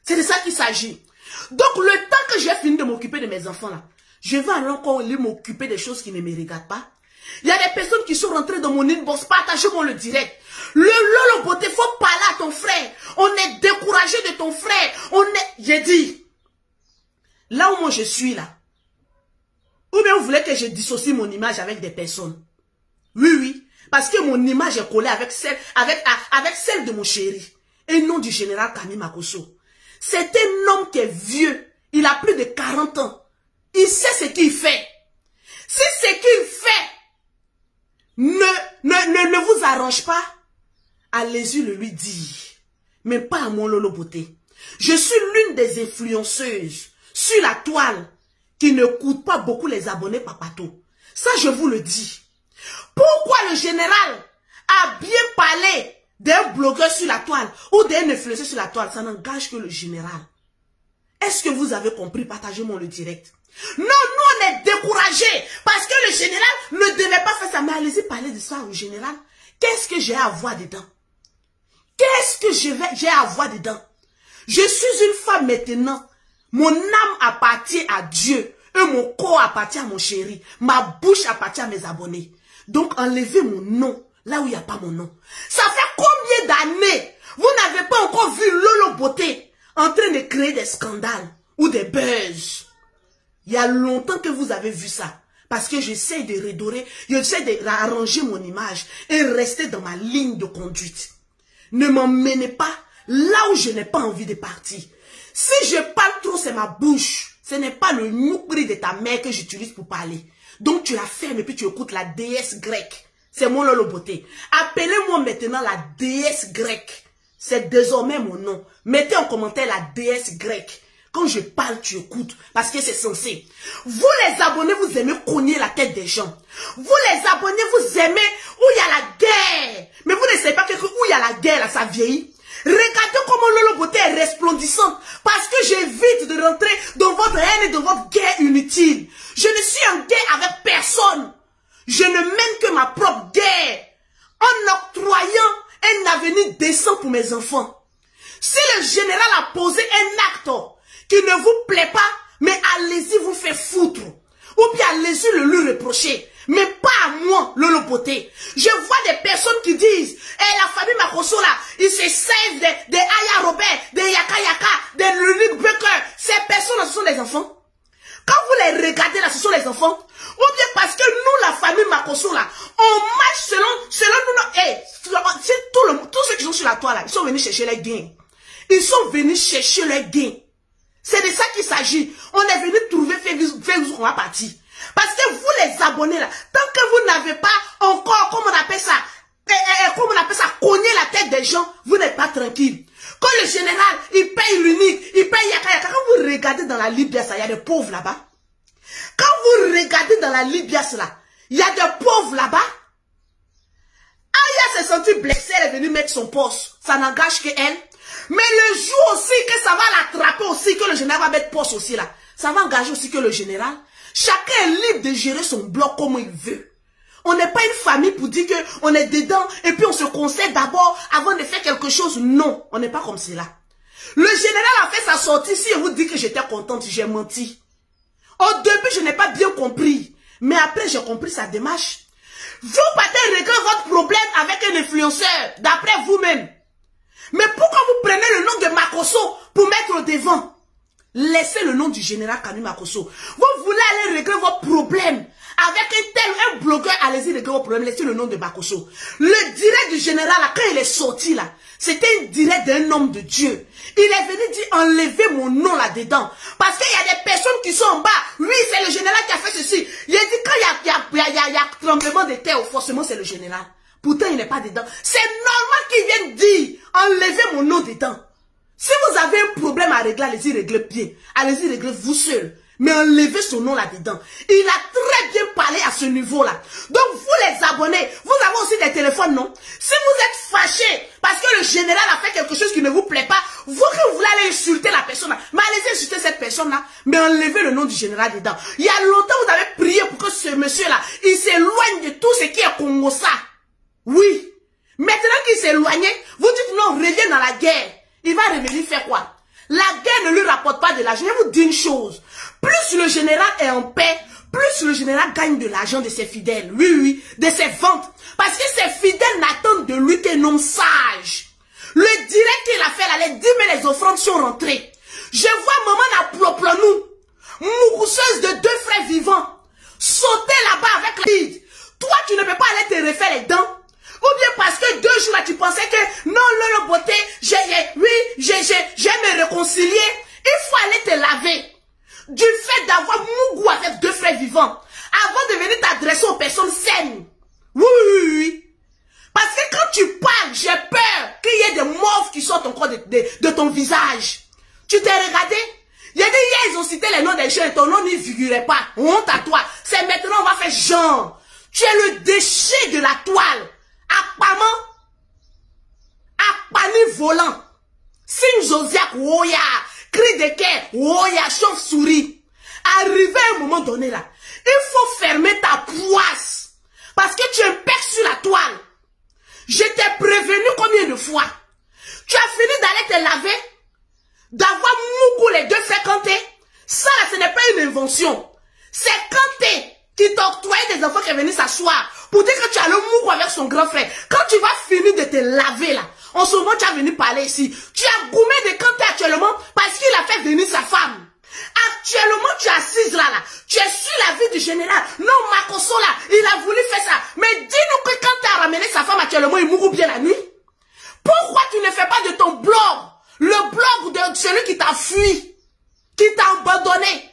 C'est de ça qu'il s'agit. Donc, le temps que j'ai fini de m'occuper de mes enfants là, je vais alors encore m'occuper des choses qui ne me regardent pas. Il y a des personnes qui sont rentrées dans mon inbox, partagez-moi le direct. Le Lolo Beauté, faut parler à ton frère. On est découragé de ton frère. J'ai dit, là où moi je suis là, ou bien vous voulez que je dissocie mon image avec des personnes? Oui, oui. Parce que mon image est collée avec celle de mon chéri. Et non du général Kami Makosso. C'est un homme qui est vieux. Il a plus de 40 ans. Il sait ce qu'il fait. Si ce qu'il fait ne vous arrange pas, allez-y le lui dire. Mais pas à mon Lolo Beauté. Je suis l'une des influenceuses sur la toile qui ne coûte pas beaucoup les abonnés Papato. Ça, je vous le dis. Pourquoi le général a bien parlé d'un blogueur sur la toile ou d'un influenceur sur la toile? Ça n'engage que le général. Est-ce que vous avez compris? Partagez-moi le direct. Non, nous on est découragés parce que le général ne devait pas faire ça. Mais allez-y parler de ça au général. Qu'est-ce que j'ai à voir dedans? Qu'est-ce que j'ai à voir dedans? Je suis une femme maintenant. Mon âme appartient à Dieu. Et mon corps appartient à mon chéri. Ma bouche appartient à mes abonnés. Donc enlevez mon nom là où il n'y a pas mon nom. Ça fait combien d'années vous n'avez pas encore vu Lolo Beauté en train de créer des scandales ou des buzz? Il y a longtemps que vous avez vu ça. Parce que j'essaie de redorer, j'essaie de arranger mon image et rester dans ma ligne de conduite. Ne m'emmenez pas là où je n'ai pas envie de partir. Si je parle trop, c'est ma bouche. Ce n'est pas le noukri de ta mère que j'utilise pour parler. Donc tu la fermes et puis tu écoutes la déesse grecque. C'est mon Lolo Beauté. Appelez-moi maintenant la déesse grecque. C'est désormais mon nom. Mettez en commentaire la déesse grecque. Quand je parle, tu écoutes. Parce que c'est censé. Vous les abonnés, vous aimez cogner la tête des gens. Vous les abonnés, vous aimez où il y a la guerre. Mais vous ne savez pas que où il y a la guerre, là, ça vieillit. Regardez comment Lolo Beauté est resplendissante. Parce que j'évite de rentrer dans votre haine et dans votre guerre inutile. Je ne suis en guerre avec personne. Je ne mène que ma propre guerre. En octroyant un avenir décent pour mes enfants. Si le général a posé un acte qui ne vous plaît pas, mais allez-y vous faire foutre. Ou bien allez-y le lui reprocher. Mais pas à moi, Lolo Beauté. Je vois des personnes qui disent, la famille Makosso là, ils se servent des Aya Robert, des Yaka Yaka, des Lulic Becker. Ces personnes là, ce sont des enfants. Quand vous les regardez là, ce sont les enfants. Ou bien parce que nous, la famille Makosso là, on marche selon nous. Tous ceux qui sont sur la toile là, ils sont venus chercher les gains. Ils sont venus chercher les gains. C'est de ça qu'il s'agit. On est venu trouver Facebook, on va partir. Parce que vous les abonnés là, tant que vous n'avez pas encore, comment on appelle ça, cogner la tête des gens, vous n'êtes pas tranquille. Quand le général, il paye l'unique, il paye Yaka Yaka, quand vous regardez dans la Libias, il y a des pauvres là-bas. Quand vous regardez dans la Libias là, il y a des pauvres là-bas. Aya s'est sentie blessée, elle est venue mettre son poste. Ça n'engage que elle. Mais le jour aussi que ça va l'attraper aussi, que le général va mettre poste aussi là, ça va engager aussi que le général. Chacun est libre de gérer son bloc comme il veut. On n'est pas une famille pour dire qu'on est dedans et puis on se conseille d'abord avant de faire quelque chose. Non, on n'est pas comme cela. Le général a fait sa sortie. Si je vous dis que j'étais contente, j'ai menti. Au début, je n'ai pas bien compris. Mais après, j'ai compris sa démarche. Vous partez régler votre problème avec un influenceur, d'après vous-même. Mais pourquoi vous prenez le nom de Makosso pour mettre au devant? Laissez le nom du général Kami Makosso. Vous voulez aller régler vos problèmes avec un blogueur, allez-y régler vos problèmes, laissez le nom de Makosso. Le direct du général, là, quand il est sorti là, c'était un direct d'un homme de Dieu. Il est venu dire, enlevez mon nom là-dedans. Parce qu'il y a des personnes qui sont en bas. Oui, c'est le général qui a fait ceci. Il a dit, quand il y a tremblement de terre, forcément c'est le général. Pourtant, il n'est pas dedans. C'est normal qu'il vienne dire, enlevez mon nom dedans. Si vous avez un problème à régler, allez-y régler bien. Allez-y régler vous seul. Mais enlevez son nom là-dedans. Il a très bien parlé à ce niveau-là. Donc, vous les abonnés, vous avez aussi des téléphones, non? Si vous êtes fâchés parce que le général a fait quelque chose qui ne vous plaît pas, vous que vous voulez aller insulter la personne là, mais allez-y insulter cette personne-là, mais enlevez le nom du général dedans. Il y a longtemps, vous avez prié pour que ce monsieur-là, il s'éloigne de tout ce qui est Congossa. Oui. Maintenant qu'il s'est éloigné, vous dites non, reviens dans la guerre. Il va revenir faire quoi? La guerre ne lui rapporte pas de l'argent. Je vais vous dire une chose. Plus le général est en paix, plus le général gagne de l'argent de ses fidèles. Oui, oui, de ses ventes. Parce que ses fidèles n'attendent de lui qu'un homme sage. Le direct qu'il a fait, là, les 10 000 les offrandes sont rentrées. Je vois maman Naploplanou, mousseuse de 2 frères vivants, sauter là-bas avec la vide. Toi, tu ne peux pas aller te refaire les dents. Ou bien parce que 2 jours là, tu pensais que non, le beauté, j'ai me réconcilier. Il faut aller te laver. Du fait d'avoir mougou avec 2 frères vivants, avant de venir t'adresser aux personnes saines. Oui, oui, oui. Parce que quand tu parles, j'ai peur qu'il y ait des mauves qui sortent encore de ton visage. Tu t'es regardé? Il y a des hier, ils ont cité les noms des gens et ton nom n'y figurait pas. Honte à toi. C'est maintenant, on va faire genre. Tu es le déchet de la toile. Akpaman. Akpani volant. Signe Josiac, Oya. Cri de quai, Oya, chauve-souris. Arrivé à un moment donné là, il faut fermer ta poisse. Parce que tu impères sur la toile. Je t'ai prévenu combien de fois? Tu as fini d'aller te laver? D'avoir mougou les 2 frères Kanté? Ça là, ce n'est pas une invention. C'est Kanté qui t'a octroyé des enfants qui est venu s'asseoir pour dire que tu as le mougou avec son grand frère. Quand tu vas finir de te laver là, en ce moment tu as venu parler ici. Tu as goumé de Kanté actuellement parce qu'il a fait venir sa femme. Actuellement, tu es assise là, tu es sur la vie du général. Non, Makoso là, il a voulu faire ça. Mais dis-nous que quand tu as ramené sa femme actuellement, il mourut bien la nuit. Pourquoi tu ne fais pas de ton blog, le blog de celui qui t'a fui, qui t'a abandonné?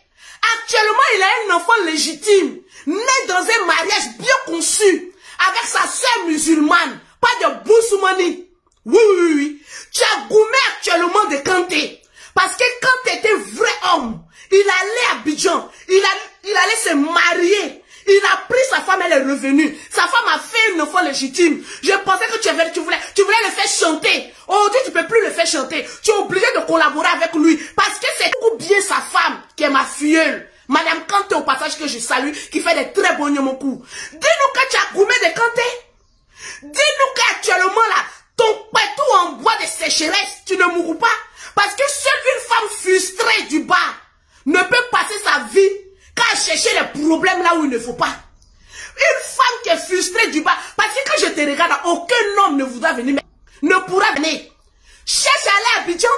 Actuellement, il a un enfant légitime, né dans un mariage bien conçu, avec sa sœur musulmane, pas de boussoumani. Oui, oui, oui. Tu as goumé actuellement de Kanté. Parce que quand tu étais vrai homme, il allait à Abidjan, il allait se marier, il a pris sa femme, elle est revenue. Sa femme a fait un enfant légitime. Je pensais que tu voulais le faire chanter. Aujourd'hui, tu ne peux plus le faire chanter. Tu es obligé de collaborer avec lui. Parce que c'est beaucoup bien sa femme qui est ma filleule. Madame Kanté, au passage que je salue, qui fait des très bons nyomoku. Dis-nous que tu as goumé de Kanté. Dis-nous qu'actuellement là, ton pétou en bois de sécheresse, tu ne mourras pas. Parce que seule une femme frustrée du bas ne peut passer sa vie qu'à chercher les problèmes là où il ne faut pas. Une femme qui est frustrée du bas, parce que quand je te regarde, aucun homme ne voudra venir, ne pourra venir. Cherche à aller à Abidjan.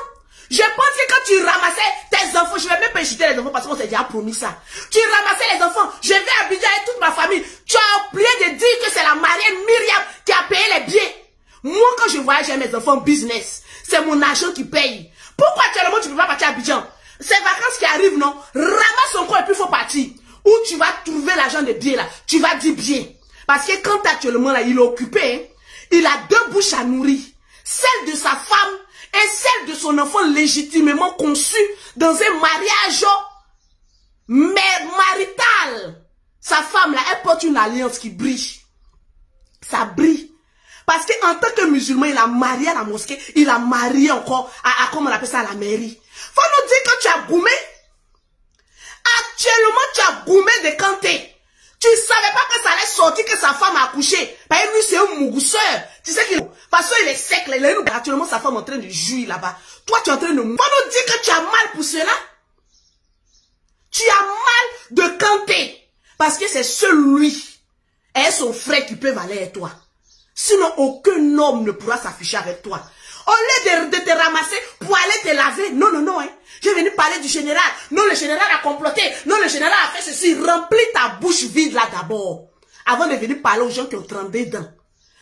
Je pense que quand tu ramassais tes enfants, je ne vais même pas jeter les enfants parce qu'on s'est déjà promis ça. Tu ramassais les enfants, je vais à Abidjan et toute ma famille. Tu as oublié de dire que c'est la mariée Myriam qui a payé les billets. Moi, quand je voyage avec mes enfants en business, c'est mon argent qui paye. Pourquoi actuellement tu ne peux pas partir à Abidjan? C'est vacances qui arrivent, non? Ramasse encore et puis il faut partir. Où tu vas trouver l'argent des billets là? Tu vas dire bien. Parce que quand actuellement là, il est occupé, hein, il a 2 bouches à nourrir. Celle de sa femme et celle de son enfant légitimement conçu dans un mariage marital. Sa femme là, elle porte une alliance qui brille. Ça brille. Parce qu'en tant que musulman, il a marié à la mosquée, il a marié encore à comment on appelle ça, à la mairie. Faut nous dire que tu as goumé. Actuellement, tu as goumé de Kanté. Tu ne savais pas que ça allait sortir, que sa femme a accouché. Parce que lui, c'est un mougousseur. Tu sais qu'il parce qu'il est sec, là, il est actuellement sa femme en train de jouir là-bas. Toi, tu es en train de... Faut nous dire que tu as mal pour cela. Tu as mal de Kanté. Parce que c'est celui et son frère qui peuvent aller avec toi. Sinon, aucun homme ne pourra s'afficher avec toi. Au lieu de te ramasser pour aller te laver. Non, non, non. Hein. Je vais venir parler du général. Non, le général a comploté. Non, le général a fait ceci. Remplis ta bouche vide là d'abord. Avant de venir parler aux gens qui ont 32 dents.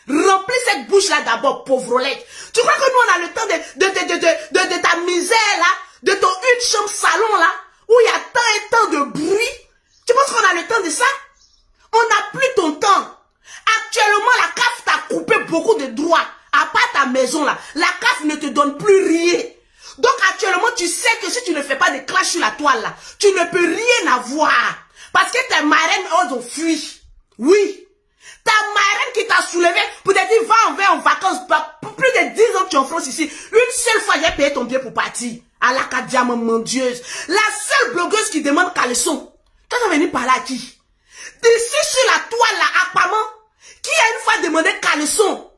Remplis cette bouche là d'abord, pauvrolette. Tu crois que nous on a le temps de ta misère là, de ton une chambre salon là, où il y a tant et tant de bruit. Tu penses qu'on a le temps de ça? On n'a plus ton temps. Actuellement, la CAF t'a coupé beaucoup de droits. À part ta maison là, la CAF ne te donne plus rien. Donc actuellement, tu sais que si tu ne fais pas de clash sur la toile là, tu ne peux rien avoir. Parce que tes marraines, elles ont fui. Oui. Ta marraine qui t'a soulevé pour te dire, va en vacances. Pour plus de 10 ans que tu es en France ici. Une seule fois, j'ai payé ton billet pour partir. À l'Acadia, maman dieuse. La seule blogueuse qui demande caleçon. Toi, tu vas venir parler à qui? D'ici sur la toile là, apparemment, qui a une fois demandé caleçon?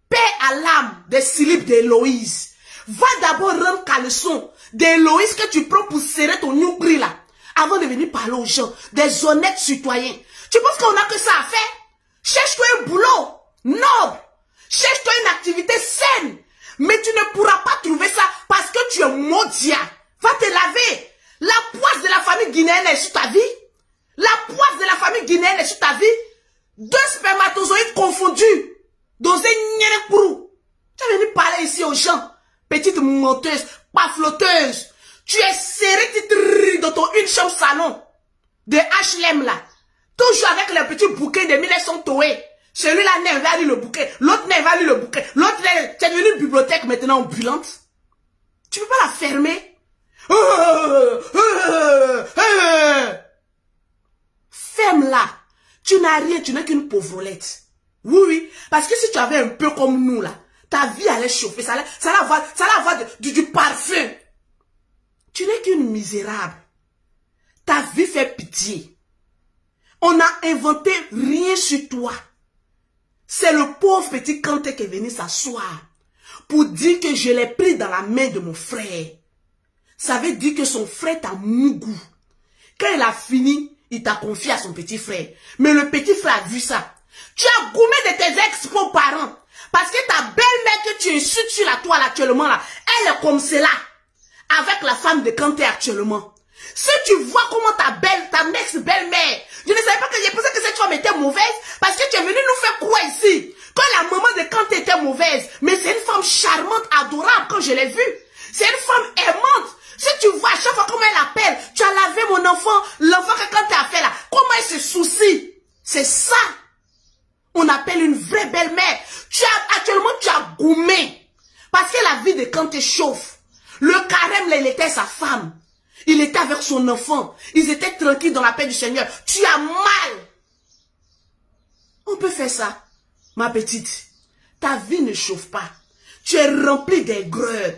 Paix à l'âme des slip d'Héloïse. Va d'abord rendre caleçon d'Héloïse que tu prends pour serrer ton nougri là. avant de venir parler aux gens, des honnêtes citoyens. Tu penses qu'on n'a que ça à faire? Cherche-toi un boulot noble. Cherche-toi une activité saine. Mais tu ne pourras pas trouver ça parce que tu es maudit. Va te laver. La poisse de la famille guinéenne est sur ta vie. La poisse de la famille guinéenne est sur ta vie. 2 spermatozoïdes confondus. Dans un nyénékourou. Tu es venu parler ici aux gens. Petite menteuse, pas flotteuse. Tu es serré dans ton une chambre salon. De H&M là. Toujours avec les petits bouquets de 1900 toés. Celui-là n'est pas lu le bouquet. L'autre n'est pas lu le bouquet. L'autre n'est... Tu es devenu une bibliothèque maintenant ambulante. Tu peux pas la fermer. Ferme-la. Tu n'as rien, tu n'es qu'une pauvrelette. Oui, oui. Parce que si tu avais un peu comme nous là, ta vie allait chauffer. Ça allait avoir du parfum. Tu n'es qu'une misérable. Ta vie fait pitié. On n'a inventé rien sur toi. C'est le pauvre petit Kanté qui est venu s'asseoir pour dire que je l'ai pris dans la main de mon frère. Ça veut dire que son frère t'a mougou. Quand il a fini, il t'a confié à son petit frère. Mais le petit frère a vu ça. Tu as goumé de tes ex-parents. Parce que ta belle-mère que tu insultes sur la toile actuellement là, elle est comme cela. Avec la femme de Kanté actuellement. Si tu vois comment ta ex-belle-mère, je ne savais pas que j'ai pensé que cette femme était mauvaise parce que tu es venu nous faire croire ici que la maman de Kanté était mauvaise. Mais c'est une femme charmante, adorable quand je l'ai vue. C'est une femme aimante. Si tu vois à chaque fois comment elle appelle, tu as lavé mon enfant, l'enfant que Kanté a fait là, comment elle se soucie. C'est ça. On appelle une vraie belle-mère. Actuellement, tu as goumé. Parce que la vie de Kanté chauffe. Le carême, là, il était sa femme. Il était avec son enfant. Ils étaient tranquilles dans la paix du Seigneur. Tu as mal. On peut faire ça. Ma petite, ta vie ne chauffe pas. Tu es remplie d'aigreur.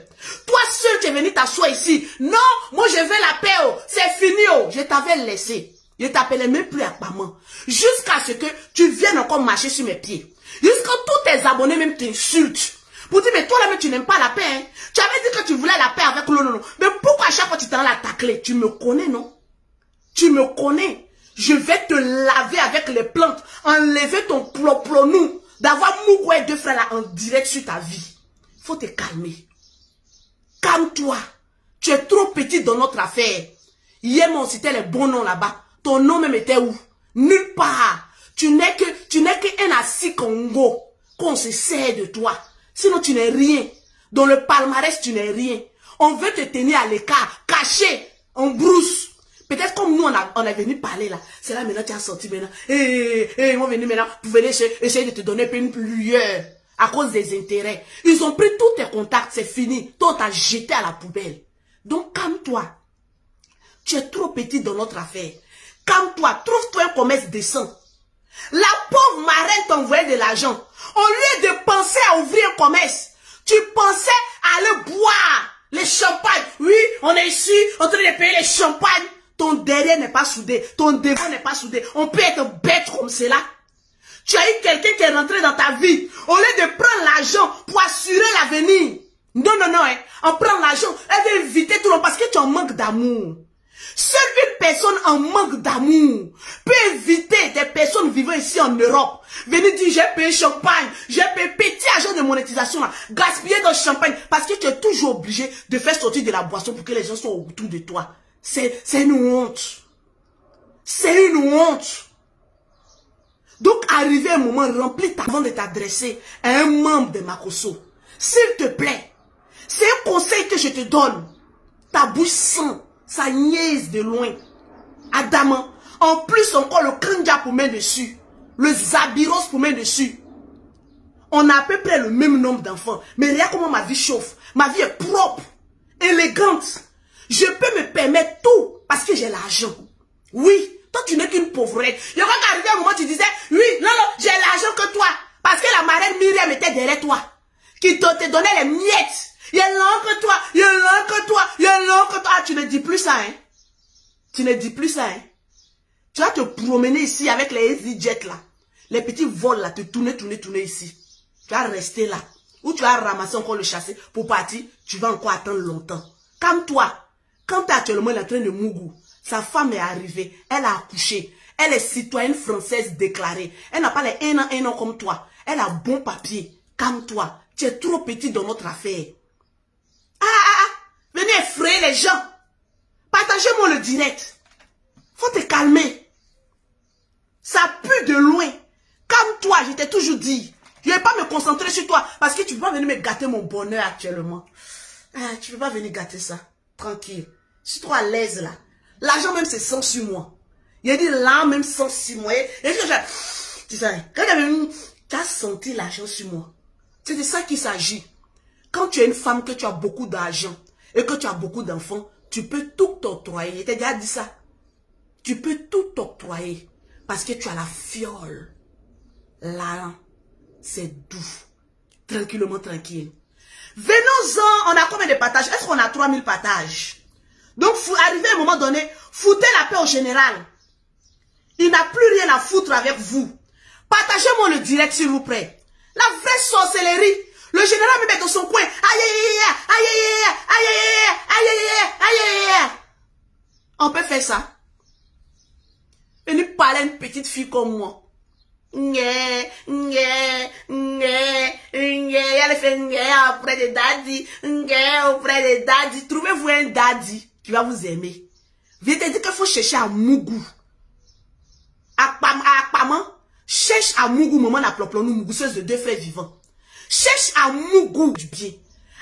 Toi seul, tu es venu t'asseoir ici. Non, moi je veux la paix. Oh. C'est fini. Oh. Je t'avais laissé. Je t'appelais même plus à maman. Jusqu'à ce que tu viennes encore marcher sur mes pieds. Jusqu'à tous tes abonnés même t'insultent. Pour dire, mais toi là, mais tu n'aimes pas la paix. Hein? Tu avais dit que tu voulais la paix avec l'eau. Mais pourquoi à chaque fois tu t'en as taclé? Tu me connais, non? Tu me connais. Je vais te laver avec les plantes. Enlever ton ploplonou. D'avoir Mougoué 2 frères là en direct sur ta vie. Faut te calmer. Calme-toi. Tu es trop petit dans notre affaire. Hier, on citait les bons noms là-bas. Ton nom même était où? Nulle part. Tu n'es qu'un assis Congo. Qu'on se sert de toi. Sinon, tu n'es rien. Dans le palmarès, tu n'es rien. On veut te tenir à l'écart, caché, en brousse. Peut-être comme nous, on est venu parler là. C'est là maintenant, tu as sorti maintenant. Ils vont venir maintenant pour venir essayer de te donner une lueur. À cause des intérêts. Ils ont pris tous tes contacts, c'est fini. Toi, on t'a jeté à la poubelle. Donc, calme-toi. Tu es trop petit dans notre affaire. Calme-toi, trouve-toi un commerce décent. La pauvre marraine t'envoyait de l'argent. Au lieu de penser à ouvrir un commerce, tu pensais à aller boire les champagnes. Oui, on est ici en train de payer les champagnes. Ton derrière n'est pas soudé, ton devant n'est pas soudé. On peut être bête comme cela. Tu as eu quelqu'un qui est rentré dans ta vie. Au lieu de prendre l'argent pour assurer l'avenir. Non, non, non. Hein. On prend l'argent, elle veut éviter tout le monde parce que tu en manques d'amour. Seule une personne en manque d'amour peut éviter des personnes vivant ici en Europe. Venez dire, j'ai payé champagne, j'ai payé petit argent de monétisation, là, gaspiller dans le champagne, parce que tu es toujours obligé de faire sortir de la boisson pour que les gens soient autour de toi. C'est une honte. C'est une honte. Donc, arrivé un moment, remplis ta avant de t'adresser à un membre de Makosso. S'il te plaît, c'est un conseil que je te donne. Ta bouche sent. Ça niaise de loin. Adamant. En plus encore le Kanja pour mettre dessus. Le Zabiros pour mettre dessus. On a à peu près le même nombre d'enfants. Mais regarde comment ma vie chauffe. Ma vie est propre. Élégante. Je peux me permettre tout. Parce que j'ai l'argent. Oui. Toi tu n'es qu'une pauvrette. Je crois qu'arrivé un moment tu disais. Oui. Non non. J'ai l'argent que toi. Parce que la marraine Myriam était derrière toi. Qui te donnait les miettes. Il y a l'encre toi, il y a l'encre toi, il y a l'encre toi. Ah, tu ne dis plus ça, hein. Tu ne dis plus ça, hein. Tu vas te promener ici avec les EasyJet là. Les petits vols là, te tourner ici. Tu vas rester là. Ou tu vas ramasser encore le chassé pour partir. Tu vas encore attendre longtemps. Calme-toi. Quand tu es actuellement en train de mougou, Sa femme est arrivée, elle a accouché. Elle est citoyenne française déclarée. Elle n'a pas les 1 an comme toi. Elle a bon papier. Calme-toi. Tu es trop petit dans notre affaire. Venez effrayer les gens. Partagez-moi le direct. Faut te calmer. Ça pue de loin. Calme-toi, je t'ai toujours dit. Je ne vais pas me concentrer sur toi parce que tu ne peux pas venir me gâter mon bonheur actuellement. Tu ne peux pas venir gâter ça. Tranquille. Je suis trop à l'aise là. L'argent même se sent sur moi. Il a dit là même sent sur moi. Et tu sais, quand tu as senti l'argent sur moi. C'est de ça qu'il s'agit. Quand tu es une femme, que tu as beaucoup d'argent et que tu as beaucoup d'enfants, tu peux tout t'octroyer. Je t'ai déjà dit ça. Tu peux tout t'octroyer parce que tu as la fiole. Là, c'est doux. Tranquillement, tranquille. Venons-en, on a combien de partages? Est-ce qu'on a 3000 partages? Donc, arrivé à un moment donné, foutez la paix au général. Il n'a plus rien à foutre avec vous. Partagez-moi le direct, s'il vous plaît. La vraie sorcellerie. Le général me met dans son coin. Aïe, aïe, aïe, aïe, aïe, aïe, aïe, aïe, aïe. On peut faire ça. Venez parler à une petite fille comme moi. Elle fait auprès de daddy. Auprès de daddy. Trouvez-vous un daddy qui va vous aimer. Je te dis qu'il faut chercher à Mougou. Akpaman. Cherche à Mougou, maman n'a pas nous Mougou, de 2 frères vivants. Cherche à Mougou du bien.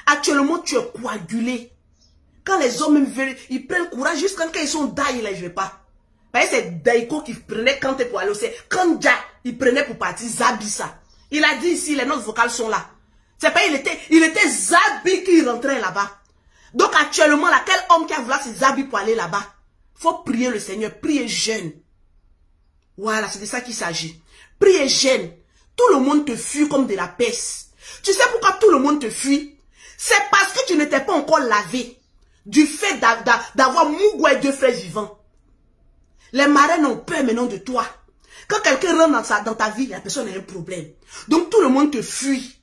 Actuellement, tu es coagulé. Quand les hommes même veulent, ils prennent courage, juste quand ils sont daïs, là, je vais pas. Parce que c'est Daïko qui prenait quand t'es pour aller au ciel. Quand Dja, il prenait pour partir Zabissa. Il a dit ici, les notes vocales sont là. C'est pas, il était Zabi qui rentrait là-bas. Donc actuellement, là, quel homme qui a voulu c'est Zabi pour aller là-bas? Faut prier le Seigneur, prier jeune. Voilà, c'est de ça qu'il s'agit. Priez jeune. Tout le monde te fuit comme de la peste. Tu sais pourquoi tout le monde te fuit? C'est parce que tu n'étais pas encore lavé. Du fait d'avoir Mougou et 2 frères vivants. Les marraines ont peur maintenant de toi. Quand quelqu'un rentre dans ta vie, la personne a un problème. Donc tout le monde te fuit.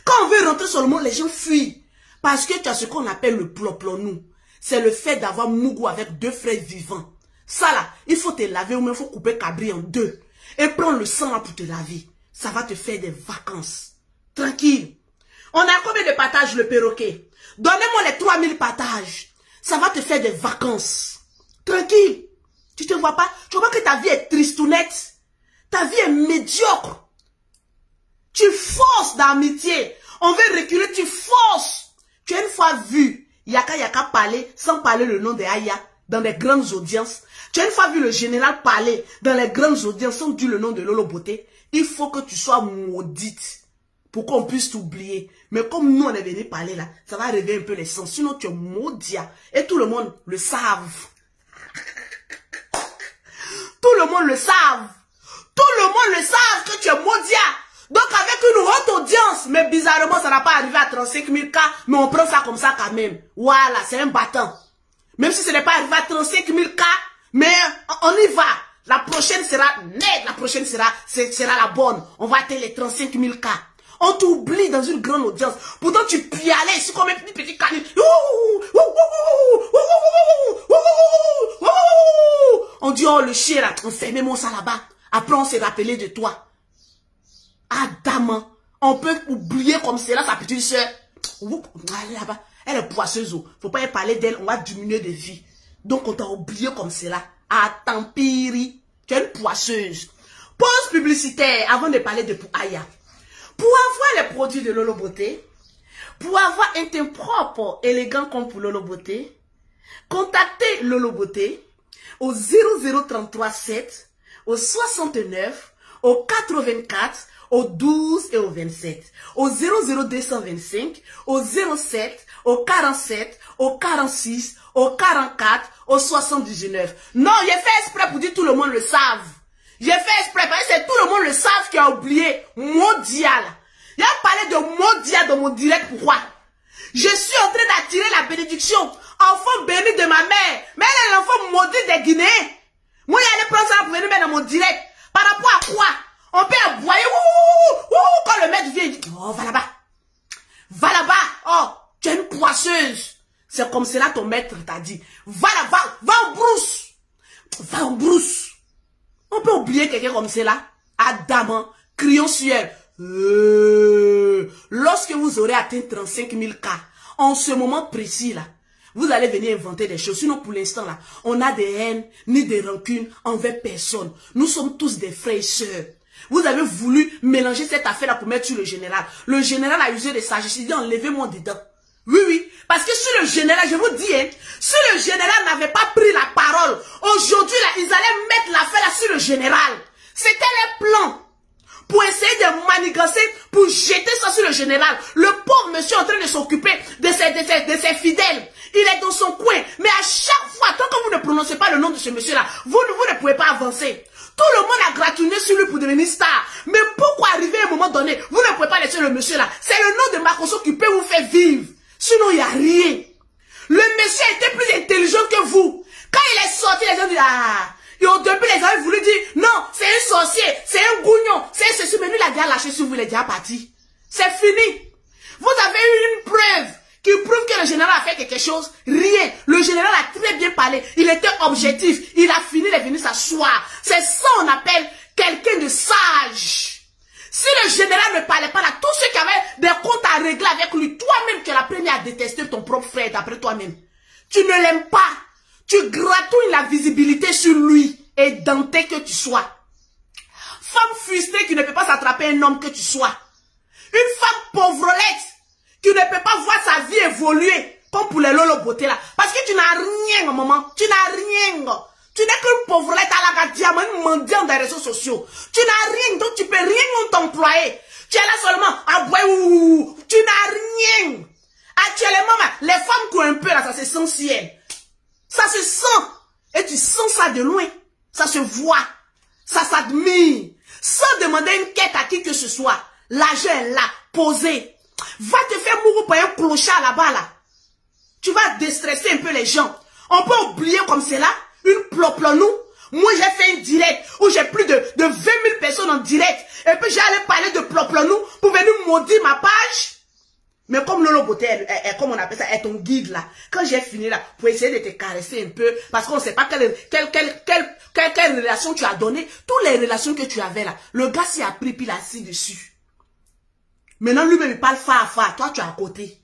Quand on veut rentrer sur le monde, les gens fuient. Parce que tu as ce qu'on appelle le ploplonou. C'est le fait d'avoir Mougou avec 2 frères vivants. Ça là, il faut te laver ou même il faut couper cabri en 2. Et prendre le sang là pour te laver. Ça va te faire des vacances. Tranquille. On a combien de partages le perroquet? Donnez-moi les 3000 partages. Ça va te faire des vacances. Tranquille. Tu te vois pas? Tu vois que ta vie est tristounette. Ta vie est médiocre. Tu forces d'amitié. On veut reculer, tu forces. Tu as une fois vu Yaka parler sans parler le nom de Aya dans les grandes audiences. Tu as une fois vu le général parler dans les grandes audiences sans dire le nom de Lolo Beauté. Il faut que tu sois maudite pour qu'on puisse t'oublier. Mais comme nous on est venu parler là, ça va réveiller un peu les sens. Sinon tu es maudia. Et tout le monde le savent. Tout le monde le savent. Tout le monde le savent que tu es maudia. Donc avec une haute audience, mais bizarrement ça n'a pas arrivé à 35 000 cas, mais on prend ça comme ça quand même. Voilà, c'est un battant. Même si ce n'est pas arrivé à 35 000 cas, mais on y va. La prochaine sera nette, la prochaine sera la bonne. On va atteindre les 35 000 cas. On t'oublie dans une grande audience. Pourtant tu pialais ici comme un petit canine. On dit oh le chien là, on fermait mon ça là-bas. Après on s'est rappelé de toi. Adam, on peut oublier comme c'est là sa petite soeur. Là-bas, elle est poisseuse. Faut pas y parler d'elle, on va diminuer de vie. Donc on t'a oublié comme c'est là. Tant pis, tu es une poisseuse. Pause publicitaire avant de parler de Aya. Pour avoir les produits de Lolo Beauté, pour avoir un teint propre, élégant comme pour Lolo Beauté, contactez Lolo Beauté au 00337, au 69, au 84, au 12 et au 27, au 00225, au 07, au 47, au 46, au 44, au 79. Non, j'ai fait exprès pour dire tout le monde le savent. J'ai fait exprès parce que c'est tout le monde le savent qui a oublié Maudia là. Il a parlé de Maudia dans mon direct, pourquoi? Je suis en train d'attirer la bénédiction. Enfant béni de ma mère. Mais elle est l'enfant maudit des Guinéens. Moi, il allait prendre ça pour venir mettre dans mon direct. Par rapport à quoi? On peut aboyer. Quand le maître vient, il dit, oh, va là-bas. Va là-bas. Oh, tu es une poisseuse. C'est comme cela ton maître t'a dit. Va là, va en brousse. Va en brousse. On peut oublier quelqu'un comme cela. Adamant, crions sur elle. Lorsque vous aurez atteint 35 000 cas, en ce moment précis là, vous allez venir inventer des choses. Sinon pour l'instant là, on n'a des haines ni des rancunes envers personne. Nous sommes tous des frères et sœurs. Vous avez voulu mélanger cette affaire là pour mettre sur le général. Le général a usé de sagesse. Il dit enlevez-moi dedans. Oui, oui. Parce que sur le général, je vous dis, hein, si le général n'avait pas pris la parole, aujourd'hui là, ils allaient mettre l'affaire là sur le général. C'était les plans pour essayer de manigancer, pour jeter ça sur le général. Le pauvre monsieur est en train de s'occuper de ses fidèles. Il est dans son coin. Mais à chaque fois, tant que vous ne prononcez pas le nom de ce monsieur-là, vous ne pouvez pas avancer. Tout le monde a gratiné sur lui pour devenir star. Mais pourquoi arriver à un moment donné, vous ne pouvez pas laisser le monsieur-là? C'est le nom de Makosso qui peut vous faire vivre. Sinon, il n'y a rien. Le monsieur était plus intelligent que vous. Quand il est sorti, les gens disent, ah... Et au début, les gens voulaient dire, non, c'est un sorcier, c'est un gougnon, c'est ceci. Mais lui, il a déjà lâché sur vous, il est déjà parti. C'est fini. Vous avez eu une preuve qui prouve que le général a fait quelque chose. Rien. Le général a très bien parlé. Il était objectif. Il a fini, il est venu s'asseoir. C'est ça qu'on appelle quelqu'un de sage. Si le général ne parlait pas là, tous ceux qui avaient des comptes à régler avec lui, toi-même, tu es la première à détester ton propre frère d'après toi-même. Tu ne l'aimes pas. Tu gratouilles la visibilité sur lui, et denté que tu sois. Femme frustrée qui ne peut pas s'attraper un homme que tu sois. Une femme pauvrelette qui ne peut pas voir sa vie évoluer, comme pour les lolo beauté là. Parce que tu n'as rien, maman. Tu n'as rien. Tu n'es qu'une pauvrelette à la diamant, une mendiante des réseaux sociaux. Tu n'as rien, donc tu peux rien t'employer. Tu es là seulement à boire. Tu n'as rien. Actuellement, les femmes qui ont un peu là, ça c'est essentiel. Ça se sent. Et tu sens ça de loin. Ça se voit. Ça s'admire. Sans demander une quête à qui que ce soit. L'argent est là, posé. Va te faire mourir par un clochard là-bas là. Tu vas déstresser un peu les gens. On peut oublier comme cela. Une ploplonou. Moi j'ai fait une direct où j'ai plus de 20 000 personnes en direct. Et puis j'allais parler de ploplonou pour venir maudire ma page. Mais comme Lolo Beauté, comme on appelle ça, est ton guide là. Quand j'ai fini là, pour essayer de te caresser un peu, parce qu'on ne sait pas quelle relation tu as donné, toutes les relations que tu avais là, le gars s'y a pris puis il a assis dessus. Maintenant lui-même il parle fa à fa, toi tu es à côté.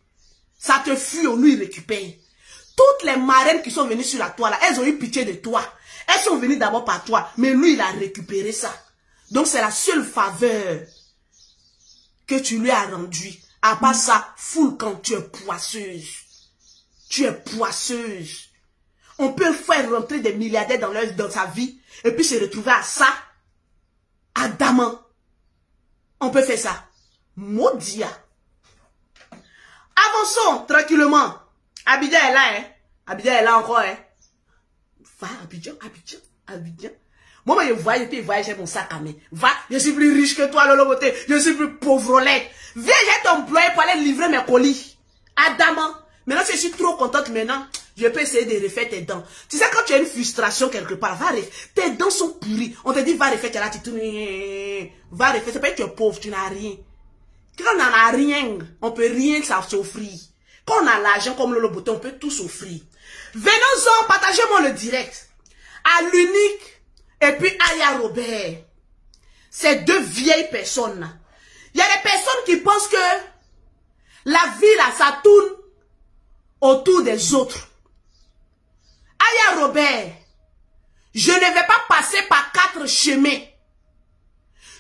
Ça te fuit, lui il récupère. Toutes les marraines qui sont venues sur la toile là, elles ont eu pitié de toi. Elles sont venues d'abord par toi, mais lui il a récupéré ça. Donc c'est la seule faveur que tu lui as rendue. À part ça, foule quand tu es poisseuse. Tu es poisseuse. On peut faire rentrer des milliardaires dans sa vie et puis se retrouver à ça, adamant. On peut faire ça. Maudia. Avançons tranquillement. Abidjan est là, hein. Abidjan est là encore, hein. Va, Abidjan. Moi, je voyage, j'ai mon sac à main. Va, je suis plus riche que toi, Lolo Beauté. Je suis plus pauvrolette. Viens, j'ai ton employé pour aller livrer mes colis. Adamant. Maintenant, je suis trop contente maintenant. Je peux essayer de refaire tes dents. Tu sais, quand tu as une frustration quelque part, va refaire. Tes dents sont pourries. On te dit, va refaire, là, tu tournes. Va refaire. C'est pas que tu es pauvre, tu n'as rien. Quand on n'en a rien, on peut rien s'offrir. Quand on a l'argent comme Lolo Beauté, on peut tout s'offrir. Venons-en, partagez-moi le direct. À l'unique. Et puis Aya Robert. Ces deux vieilles personnes là. Il y a des personnes qui pensent que la vie là, ça tourne autour des autres. Aya Robert, je ne vais pas passer par 4 chemins.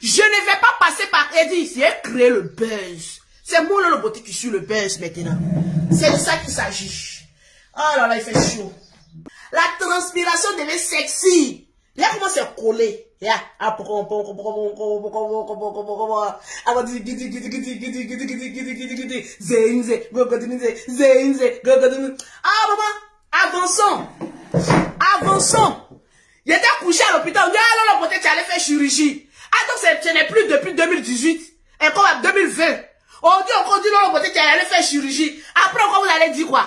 Je ne vais pas passer par Eddie. C'est créer le buzz. C'est moi le beauté qui suit le buzz maintenant. C'est de ça qu'il s'agit. Oh là là, il fait chaud. La transpiration devient sexy. Là, comment c'est collé? Là, avançons. Avançons. Il était couché à l'hôpital. On dit, ah non, peut-être tu allais faire chirurgie. Ah, donc ce n'est plus depuis 2018. Et comme en 2020. On dit, non, peut-être tu allais faire chirurgie. Après, encore vous allez dire quoi?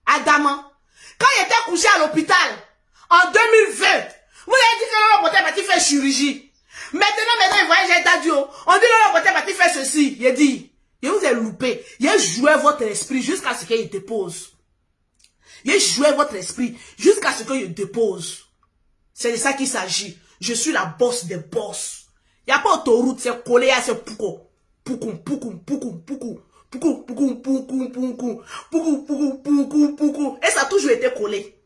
Adamant. Quand il était couché à l'hôpital, en 2020, vous avez dit que l'homme peut-être faire chirurgie. Maintenant, il voyage à Tadio. On dit l'homme peut-être faire ceci. Il a dit, il vous a loupé. Il a joué votre esprit jusqu'à ce qu'il te pose. Je jouais votre esprit jusqu'à ce que je dépose. C'est de ça qu'il s'agit. Je suis la boss des boss. Il n'y a pas autoroute, c'est collé à ce poukou. Poukou, poukou, poukou, poukou. Poukou, poukou, poukou, poukou. Poukou, poukou, poukou, poukou. Et ça a toujours été collé.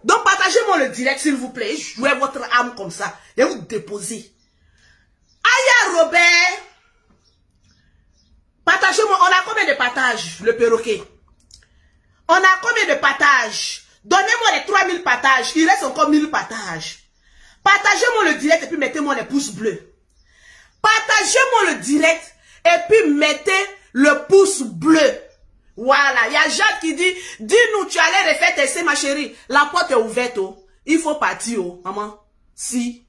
Donc partagez-moi le direct s'il vous plaît. Jouez votre âme comme ça. Et vous déposez. Aya Robert. Partagez-moi. On a combien de partages, le perroquet? On a combien de partages? Donnez-moi les 3000 partages. Il reste encore 1000 partages. Partagez-moi le direct et puis mettez-moi les pouces bleus. Partagez-moi le direct et puis mettez le pouce bleu. Voilà. Il y a Jacques qui dit, dis-nous, tu allais refaire tes seins, ma chérie. La porte est ouverte, oh. Il faut partir, oh, maman. Si.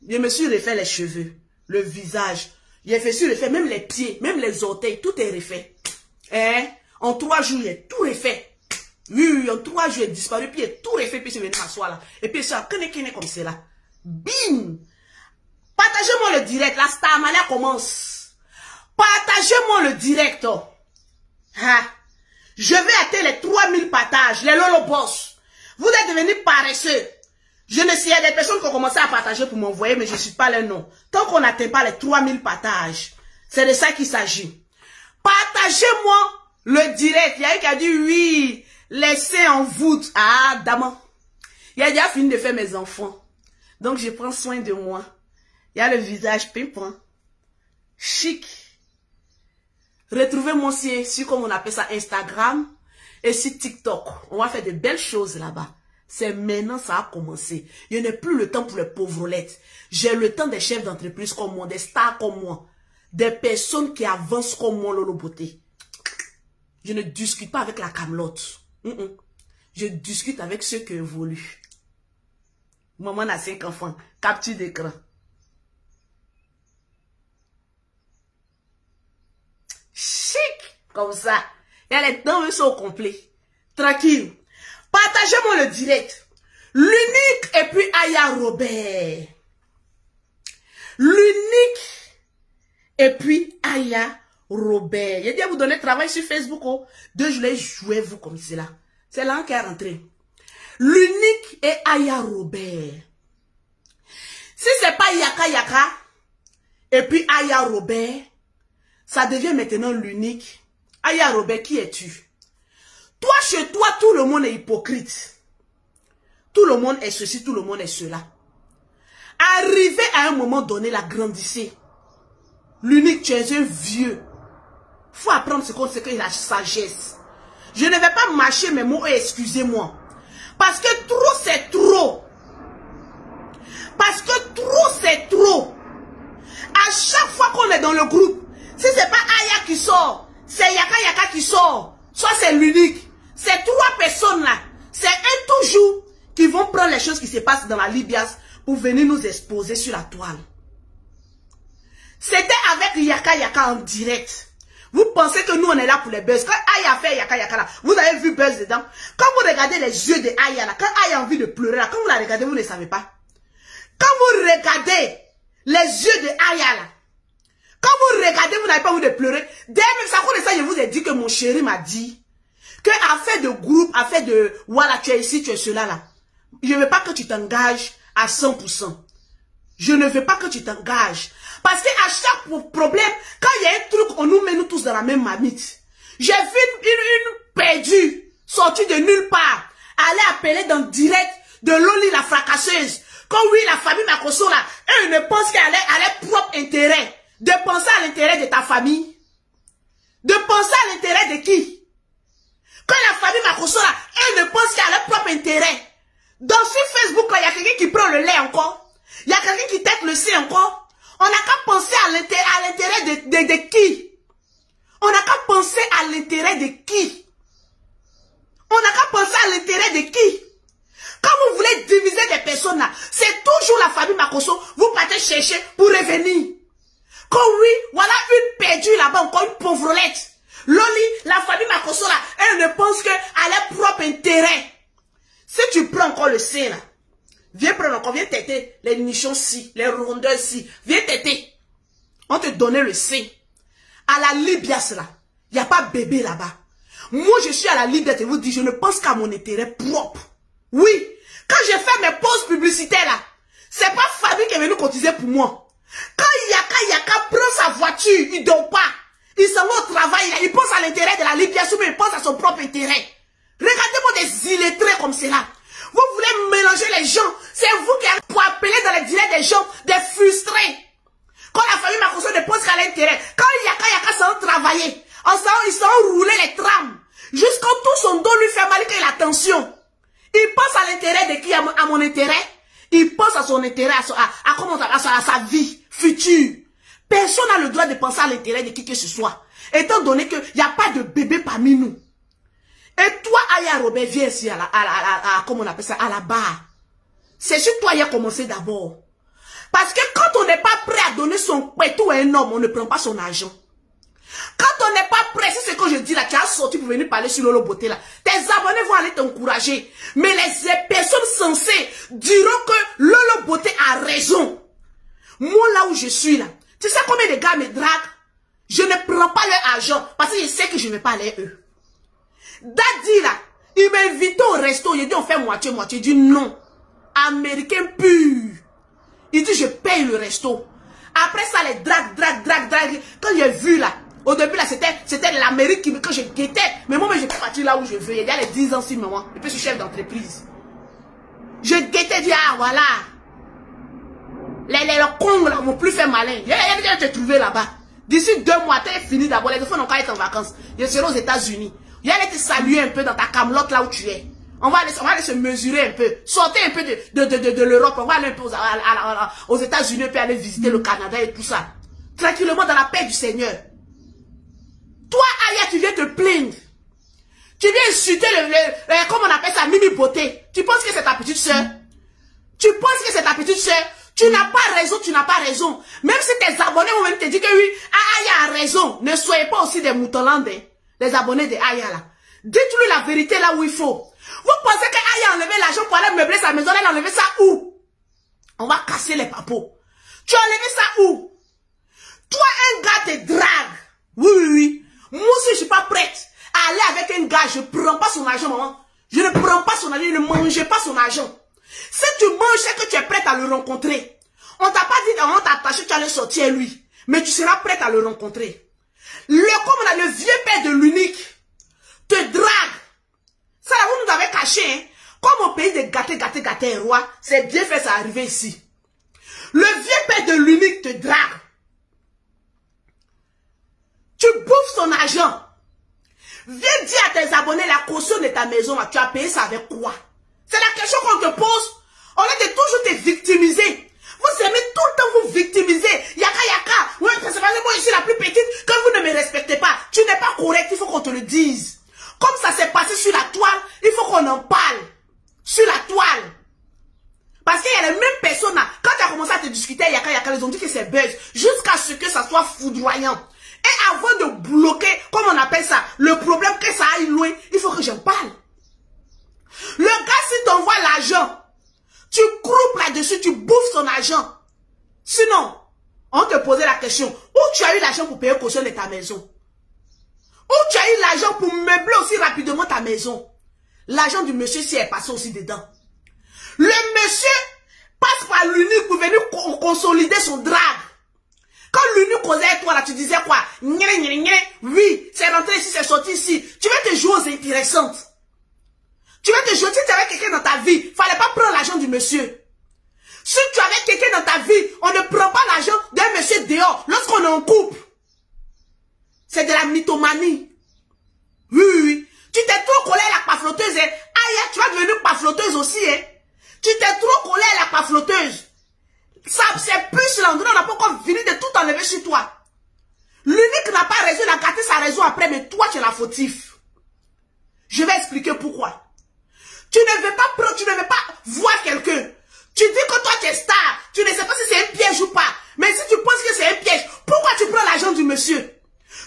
Je me suis refait les cheveux, le visage. J'ai fait sur refait, même les pieds, même les orteils, tout est refait. Hein? En 3 jours, j'ai tout refait. Oui, en 3 jours, j'ai disparu, puis j'ai tout refait, puis je suis venu m'asseoir là. Et puis ça, comme c'est là. Bim! Partagez-moi le direct, la Starmania commence. Partagez-moi le direct. Oh. Ah. Je vais atteindre les 3000 partages, les Lolo Boss. Vous êtes devenus paresseux. Je ne sais, il y a des personnes qui ont commencé à partager pour m'envoyer, mais je ne suis pas leur nom. Tant qu'on n'atteint pas les 3000 partages, c'est de ça qu'il s'agit. Partagez-moi le direct. Il y a un qui a dit oui, laissez en voûte. Ah, dame. Il a déjà fini de faire mes enfants. Donc, je prends soin de moi. Il y a le visage pimpant, chic. Retrouvez-moi sur, comme on appelle ça, Instagram et sur TikTok. On va faire de belles choses là-bas. C'est maintenant ça a commencé. Je n'ai plus le temps pour les pauvrettes. J'ai le temps des chefs d'entreprise comme moi, des stars comme moi, des personnes qui avancent comme moi, Lolo Beauté. Je ne discute pas avec la camelote. Je discute avec ceux qui évoluent. Maman a 5 enfants. Capture d'écran. Chic, comme ça. Il y a les dents sont au complet. Tranquille. Partagez-moi le direct. L'unique et puis Aya Robert. L'unique et puis Aya Robert. J'ai dit à vous donner travail sur Facebook. Oh. 2 jours, jouez-vous comme cela. C'est là qui est rentré. L'unique et Aya Robert. Si c'est pas Yaka Yaka et puis Aya Robert, ça devient maintenant l'unique. Aya Robert, qui es-tu? Toi, chez toi, tout le monde est hypocrite. Tout le monde est ceci, tout le monde est cela. Arrivé à un moment donné, la grandissez. L'unique, tu es un vieux. Il faut apprendre ce qu'on sait que la sagesse. Je ne vais pas mâcher mes mots et excusez-moi. Parce que trop, c'est trop. Parce que trop, c'est trop. À chaque fois qu'on est dans le groupe, si c'est pas Aya qui sort, c'est Yaka Yaka qui sort. Soit c'est l'unique. Ces 3 personnes là, c'est un toujours qui vont prendre les choses qui se passent dans la Libias pour venir nous exposer sur la toile. C'était avec Yaka Yaka en direct. Vous pensez que nous on est là pour les buzz. Quand Aya fait Yaka Yaka là, vous avez vu buzz dedans. Quand vous regardez les yeux de Aya là, quand Aya a envie de pleurer là, quand vous la regardez, vous ne savez pas. Quand vous regardez les yeux de Aya là, quand vous regardez, vous n'avez pas envie de pleurer. Dès même ça, ça, je vous ai dit que mon chéri m'a dit que affaire de groupe, affaire de voilà, tu es ici, tu es cela là. Je ne veux pas que tu t'engages à 100%. Je ne veux pas que tu t'engages. Parce qu'à chaque problème, quand il y a un truc, on nous met nous tous dans la même marmite. J'ai vu une perdue sortie de nulle part, aller appeler dans le direct de Loli la fracasseuse. Quand oui, la famille Makoso là, eux ne pensent qu'à leur propre intérêt. De penser à l'intérêt de ta famille. De penser à l'intérêt de qui? Quand la famille Makoso là, eux ne pensent qu'à leur propre intérêt. Dans sur Facebook, il y a quelqu'un qui prend le lait encore. Il y a quelqu'un qui tête le sein encore. On n'a qu'à penser à l'intérêt de qui? On n'a qu'à penser à l'intérêt de qui? On n'a qu'à penser à l'intérêt de qui? Quand vous voulez diviser des personnes là, c'est toujours la famille Makoso. Vous partez chercher pour revenir. Quand oui, voilà une perdue là-bas, encore une pauvrelette. Loli, la famille Makoso là, elle ne pense qu'à leur propre intérêt. Si tu prends encore le sein là, viens prendre encore, viens têter les nichons-ci, les rondeurs-ci, viens têter. On te donne le sein. À la Libias là, il n'y a pas bébé là-bas. Moi, je suis à la liberté de vous dire, je ne pense qu'à mon intérêt propre. Oui, quand j'ai fait mes pauses publicitaires là, c'est pas Fabi qui est venu cotiser pour moi. Quand Yaka prend sa voiture, il ne dort pas. Il s'en va au travail, il pense à l'intérêt de la libération, mais il pense à son propre intérêt. Regardez-moi des illettrés comme cela. Vous voulez mélanger les gens. C'est vous qui avez pour appeler dans les dîners des gens, des frustrés. Quand la famille m'a construit, ne pense qu'à l'intérêt. Quand Yaka s'en va travailler, ils s'en roulé les trams. Jusqu'à tout son dos lui fait mal qu'il a tension. Il pense à l'intérêt de qui? À mon intérêt. Il pense à son intérêt, à sa vie future. Personne n'a le droit de penser à l'intérêt de qui que ce soit. Étant donné qu'il n'y a pas de bébé parmi nous. Et toi, Aya Robert, viens ici comment on appelle ça, à la barre. C'est sur toi qui a commencé d'abord. Parce que quand on n'est pas prêt à donner son pétou à un homme, on ne prend pas son argent. Quand on n'est pas prêt, c'est ce que je dis là, tu as sorti pour venir parler sur Lolo Beauté là. Tes abonnés vont aller t'encourager. Mais les personnes sensées diront que Lolo Beauté a raison. Moi là où je suis là, tu sais combien de gars me draguent? Je ne prends pas leur argent parce que je sais que je ne vais pas aller eux. Daddy là, il m'a invité au resto, il dit on fait moitié-moitié. Il dit non. Américain pur. Il dit je paye le resto. Après ça les drague. Quand j'ai vu là, au début là c'était l'Amérique que je guettais. Mais moi je peux partir là où je veux. Il y a les 10 ans sur moi. Et puis je suis chef d'entreprise. Je guettais, dit ah voilà. Les cons là m'ont plus fait malin. Il y a déjà te trouvé là-bas. D'ici 2 mois, tu es fini d'abord. Les enfants n'ont qu'à être en vacances. Je serai aux États-Unis. Il y a aller te saluer un peu dans ta camelote là où tu es. On va aller se mesurer un peu. Sortez un peu de l'Europe. On va aller un peu aux États-Unis puis aller visiter le Canada et tout ça. Tranquillement dans la paix du Seigneur. Toi, Aya, tu viens te plaindre. Tu viens insulter comment on appelle ça, Mimi Beauté. Tu penses que c'est ta petite soeur? Tu penses que c'est ta petite soeur? Tu n'as pas raison, tu n'as pas raison. Même si tes abonnés vont même te dire que oui, Aya a raison. Ne soyez pas aussi des moutons landais. Les abonnés de Aya là. Dites-lui la vérité là où il faut. Vous pensez que Aya a enlevé l'argent pour aller meubler sa maison, elle a enlevé ça où? On va casser les papos. Tu as enlevé ça où? Toi, un gars te drague. Oui. Moi aussi, je suis pas prête à aller avec un gars. Je prends pas son argent, maman. Je ne prends pas son argent, je ne mange pas son argent. Si tu manges, c'est que tu es prête à le rencontrer. On t'a pas dit on t'a attaché, tu allais sortir lui. Mais tu seras prête à le rencontrer. Comme on a le vieux père de l'unique te drague. Ça, là, vous nous avez caché, hein. Comme au pays de gâté, roi, c'est bien fait, ça arriver ici. Le vieux père de l'unique te drague. Tu bouffes son argent. Viens dire à tes abonnés la caution de ta maison, tu as payé ça avec quoi? C'est la question qu'on te pose. On a de toujours te victimiser. Vous aimez tout le temps vous victimiser. Yaka. Ouais, c'est parce que moi je suis la plus petite que vous ne me respectez pas. Tu n'es pas correct, il faut qu'on te le dise. Comme ça s'est passé sur la toile, il faut qu'on en parle. Sur la toile. Parce qu'il y a les mêmes personnes là. Quand tu as commencé à te discuter, Yaka, ils ont dit que c'est buzz. Jusqu'à ce que ça soit foudroyant. Et avant de bloquer, comme on appelle ça, le problème que ça aille loin, il faut que j'en parle. Le gars, s'il t'envoie l'argent, tu croupes là-dessus, tu bouffes son argent. Sinon, on te posait la question, où tu as eu l'argent pour payer caution de ta maison? Où tu as eu l'argent pour meubler aussi rapidement ta maison? L'argent du monsieur s'y est passé aussi dedans. Le monsieur passe par l'unique pour venir consolider son drague. Quand l'unique causait avec toi là, tu disais quoi? Oui, c'est rentré ici, c'est sorti ici. Tu vas te jouer aux intéressantes. Tu vas te jouer, si tu avais quelqu'un dans ta vie, il ne fallait pas prendre l'argent du monsieur. Si tu avais quelqu'un dans ta vie, on ne prend pas l'argent d'un monsieur dehors lorsqu'on est en couple. C'est de la mythomanie. Oui. Tu t'es trop collé à la pafloteuse. Hein. Aïe, tu vas devenir pafloteuse aussi. Hein. Tu t'es trop collé à la pafloteuse. Ça, c'est plus l'endroit, on n'a pas encore fini de tout enlever sur toi. L'unique n'a pas raison, il a gâté sa raison après, mais toi, tu es la fautif. Je vais expliquer pourquoi. Tu ne veux pas voir quelqu'un. Tu dis que toi, tu es star. Tu ne sais pas si c'est un piège ou pas. Mais si tu penses que c'est un piège, pourquoi tu prends l'argent du monsieur?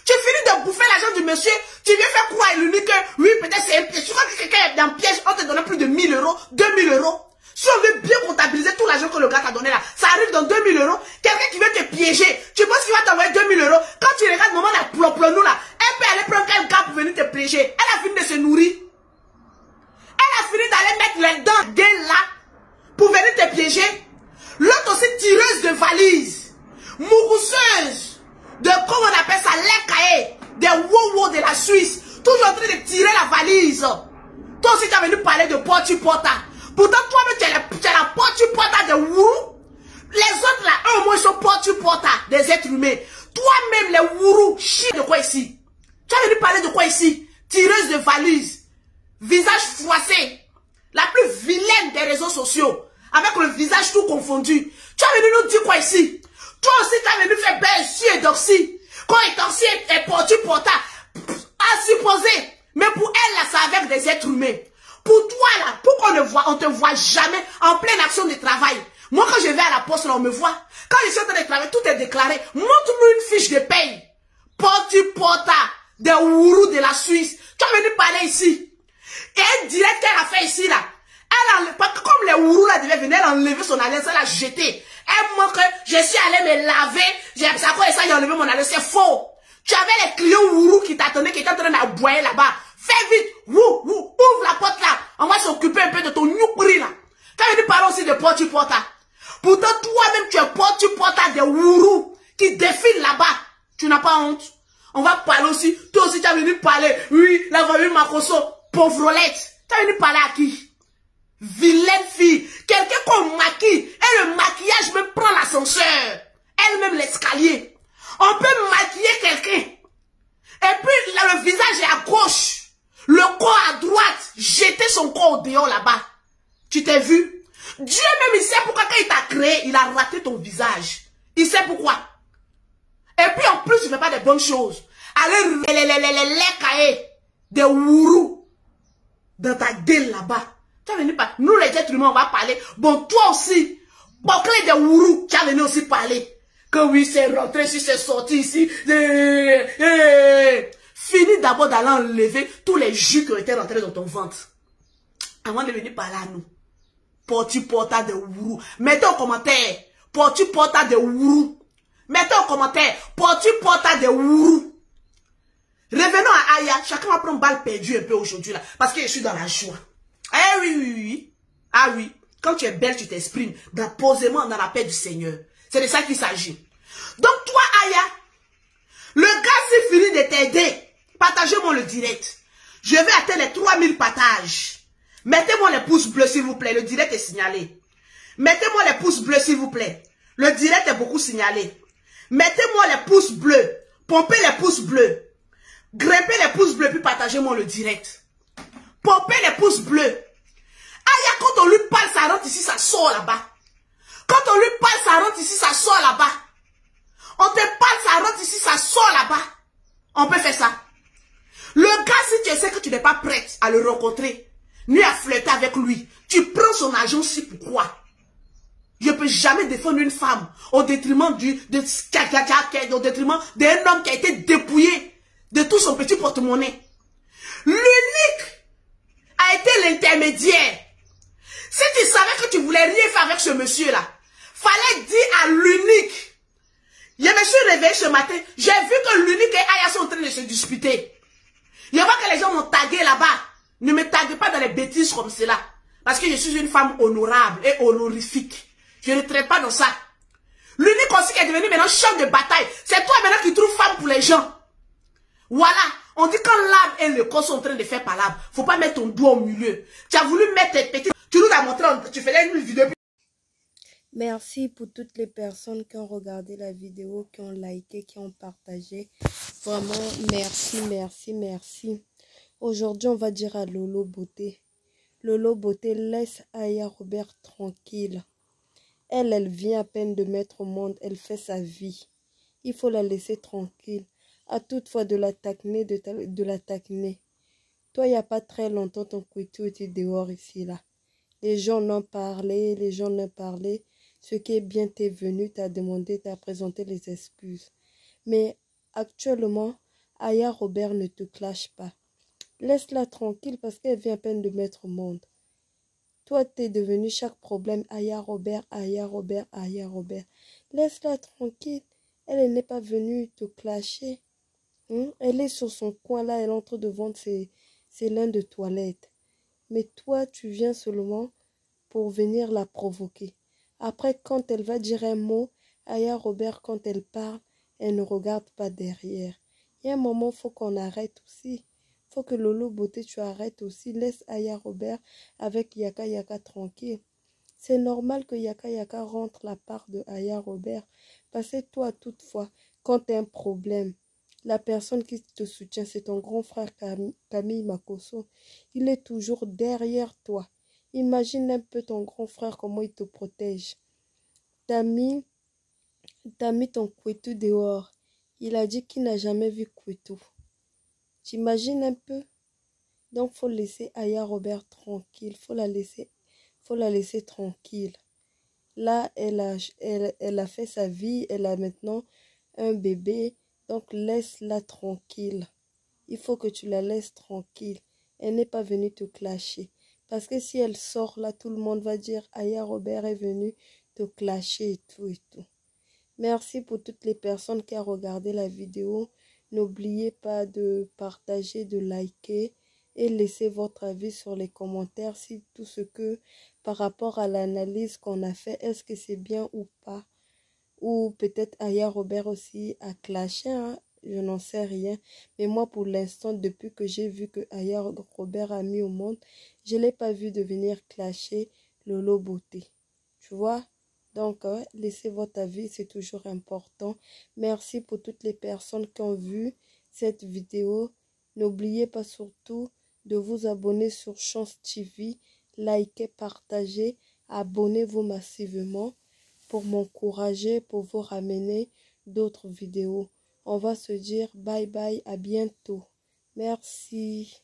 Tu finis de bouffer l'argent du monsieur, tu viens faire croire à l'unique que, oui, peut-être c'est un piège. Tu crois que quelqu'un est dans le piège, on te donne plus de 1000 €, 2000 €. Si on veut bien comptabiliser tout l'argent que le gars t'a donné là, ça arrive dans 2000 €. Quelqu'un qui veut te piéger, tu penses qu'il va t'envoyer 2000 €. Quand tu regardes le moment là, plop-nous là, elle peut aller prendre quel gars pour venir te piéger. Elle a fini de se nourrir. Elle a fini d'aller mettre les dents d'elle là pour venir te piéger. L'autre aussi tireuse de valises, mourousseuse, de comment on appelle ça, les cahiers, des wow de la Suisse, toujours en train de tirer la valise. Toi aussi tu as venu parler de porta. Pourtant toi-même tu es la porta de Wourou. Les autres là, eux au moins sont porta des êtres humains. Toi-même les Wourou, chie de quoi ici? Tu as venu parler de quoi ici? Tireuse de valises, visage froissé, la plus vilaine des réseaux sociaux. Avec le visage tout confondu. Tu as venu nous dire quoi ici? Toi aussi, tu as venu faire Bercy et Doxy. Quand Doxy est porta, à supposer. Mais pour elle, là, c'est avec des êtres humains. Pour toi, là, pour on te voit jamais en pleine action de travail. Moi, quand je vais à la poste, là, on me voit. Quand je suis en train de travailler, tout est déclaré. Montre-moi une fiche de paye. Porta, des Wourou de la Suisse. Tu as venu parler ici. Et un direct qu'elle a fait ici, là. Comme les Wourou là devaient venir, elle a enlevé son alliance, elle a jeté. Elle montre que je suis allée me laver, j'ai ça quoi et ça, j'ai enlevé mon alliance, c'est faux. Tu avais les clients Wourou qui t'attendaient, qui étaient en train d'aboyer là-bas. Fais vite, ouvre la porte là, on va s'occuper un peu de ton noukri là. Tu as venu parler aussi de porta. Pourtant toi-même tu es porta des Wourou qui défilent là-bas. Tu n'as pas honte. On va parler aussi, toi aussi tu as venu parler, oui, la famille Makoso, pauvrolette. Tu as venu parler à qui? Vilaine fille, quelqu'un qu'on maquille, et le maquillage me prend l'ascenseur, elle-même l'escalier. On peut maquiller quelqu'un, et puis là, le visage est à gauche, le corps à droite, jeter son corps au dehors là-bas. Tu t'es vu? Dieu même, il sait pourquoi quand il t'a créé, il a raté ton visage. Il sait pourquoi. Et puis en plus, tu ne fais pas de bonnes choses. Allez, les cahiers de Wourou dans ta gueule là-bas. Tu as venu parler. Nous, les êtres humains, on va parler. Bon, toi aussi, Boclé de Wourou, tu as venu aussi parler. Que oui, c'est rentré, si c'est sorti ici. Fini d'abord d'aller enlever tous les jus qui ont été rentrés dans ton ventre. Avant de venir parler à nous. Porta de Wourou. Mettez en commentaire. Porta de Wourou. Mettez en commentaire. Porta de Wourou. Revenons à Aya. Chacun va prendre balle perdue un peu aujourd'hui là. Parce que je suis dans la joie. Eh oui. Ah oui. Quand tu es belle, tu t'exprimes posément dans la paix du Seigneur. C'est de ça qu'il s'agit. Donc toi, Aya, le gars s'est fini de t'aider. Partagez-moi le direct. Je vais atteindre les 3000 partages. Mettez-moi les pouces bleus, s'il vous plaît. Le direct est signalé. Mettez-moi les pouces bleus, s'il vous plaît. Le direct est beaucoup signalé. Mettez-moi les pouces bleus. Pompez les pouces bleus. Grimpez les pouces bleus, puis partagez-moi le direct. Pompez les pouces bleus. Aya, quand on lui parle, ça rentre ici, ça sort là-bas. Quand on lui parle, ça rentre ici, ça sort là-bas. On te parle, ça rentre ici, ça sort là-bas. On peut faire ça. Le gars, si tu sais que tu n'es pas prête à le rencontrer, ni à flirter avec lui, tu prends son argent aussi. Pourquoi? Je ne peux jamais défendre une femme au détriment au détriment d'un homme qui a été dépouillé de tout son petit porte-monnaie. L'unique a été l'intermédiaire. Si tu savais que tu voulais rien faire avec ce monsieur-là, fallait dire à l'unique. Je me suis réveillé ce matin, j'ai vu que l'unique et Aya sont en train de se disputer. Je vois que les gens m'ont tagué là-bas. Ne me taguez pas dans les bêtises comme cela. Parce que je suis une femme honorable et honorifique. Je ne traite pas dans ça. L'unique aussi qui est devenu maintenant chef de bataille, c'est toi maintenant qui trouves femme pour les gens. Voilà. On dit quand l'âme et le corps sont en train de faire palabre, faut pas mettre ton doigt au milieu. Tu as voulu mettre tes petites... Tu nous as montré, tu faisais une vidéo. Merci pour toutes les personnes qui ont regardé la vidéo, qui ont liké, qui ont partagé. Vraiment, merci. Aujourd'hui, on va dire à Lolo Beauté. Lolo Beauté, laisse Aya Robert tranquille. Elle vient à peine de mettre au monde, elle fait sa vie. Il faut la laisser tranquille. À toute fois de la taquiner, de la taquiner. Toi, il n'y a pas très longtemps, ton couteau était dehors ici, là. Les gens en ont parlé, Ce qui est bien, t'es venu, t'as demandé, t'as présenté les excuses. Mais actuellement, Aya Robert ne te clash pas. Laisse-la tranquille parce qu'elle vient à peine de mettre au monde. Toi, t'es devenu chaque problème Aya Robert. Laisse-la tranquille. Elle n'est pas venue te clasher. Elle est sur son coin là, elle est en train de vendre ses linges de toilette. Mais toi, tu viens seulement pour venir la provoquer. Après, quand elle va dire un mot, Aya Robert, quand elle parle, elle ne regarde pas derrière. Il y a un moment, il faut qu'on arrête aussi. Il faut que Lolo Beauté, tu arrêtes aussi. Laisse Aya Robert avec Yaka Yaka tranquille. C'est normal que Yaka Yaka rentre la part de Aya Robert. Parce que toi, toutefois, quand tu as un problème, la personne qui te soutient, c'est ton grand frère Camille Makosso. Il est toujours derrière toi. Imagine un peu ton grand frère, comment il te protège. T'as mis ton Kwetu dehors. Il a dit qu'il n'a jamais vu Kwetu. T'imagines un peu? Donc, faut laisser Aya Robert tranquille. Faut la laisser tranquille. Là, elle a fait sa vie. Elle a maintenant un bébé. Donc, laisse-la tranquille. Il faut que tu la laisses tranquille. Elle n'est pas venue te clasher. Parce que si elle sort là, tout le monde va dire Aya Robert est venue te clasher et tout et tout. Merci pour toutes les personnes qui ont regardé la vidéo. N'oubliez pas de partager, de liker et laisser votre avis sur les commentaires si tout ce que par rapport à l'analyse qu'on a fait, est-ce que c'est bien ou pas. Ou peut-être Aya Robert aussi a clashé, hein? Je n'en sais rien. Mais moi, pour l'instant, depuis que j'ai vu que Aya Robert a mis au monde, je ne l'ai pas vu devenir clasher Lolo Beauté. Tu vois? Donc, laissez votre avis, c'est toujours important. Merci pour toutes les personnes qui ont vu cette vidéo. N'oubliez pas surtout de vous abonner sur Chance TV. Likez, partagez, abonnez-vous massivement pour m'encourager, pour vous ramener d'autres vidéos. On va se dire bye bye, à bientôt. Merci.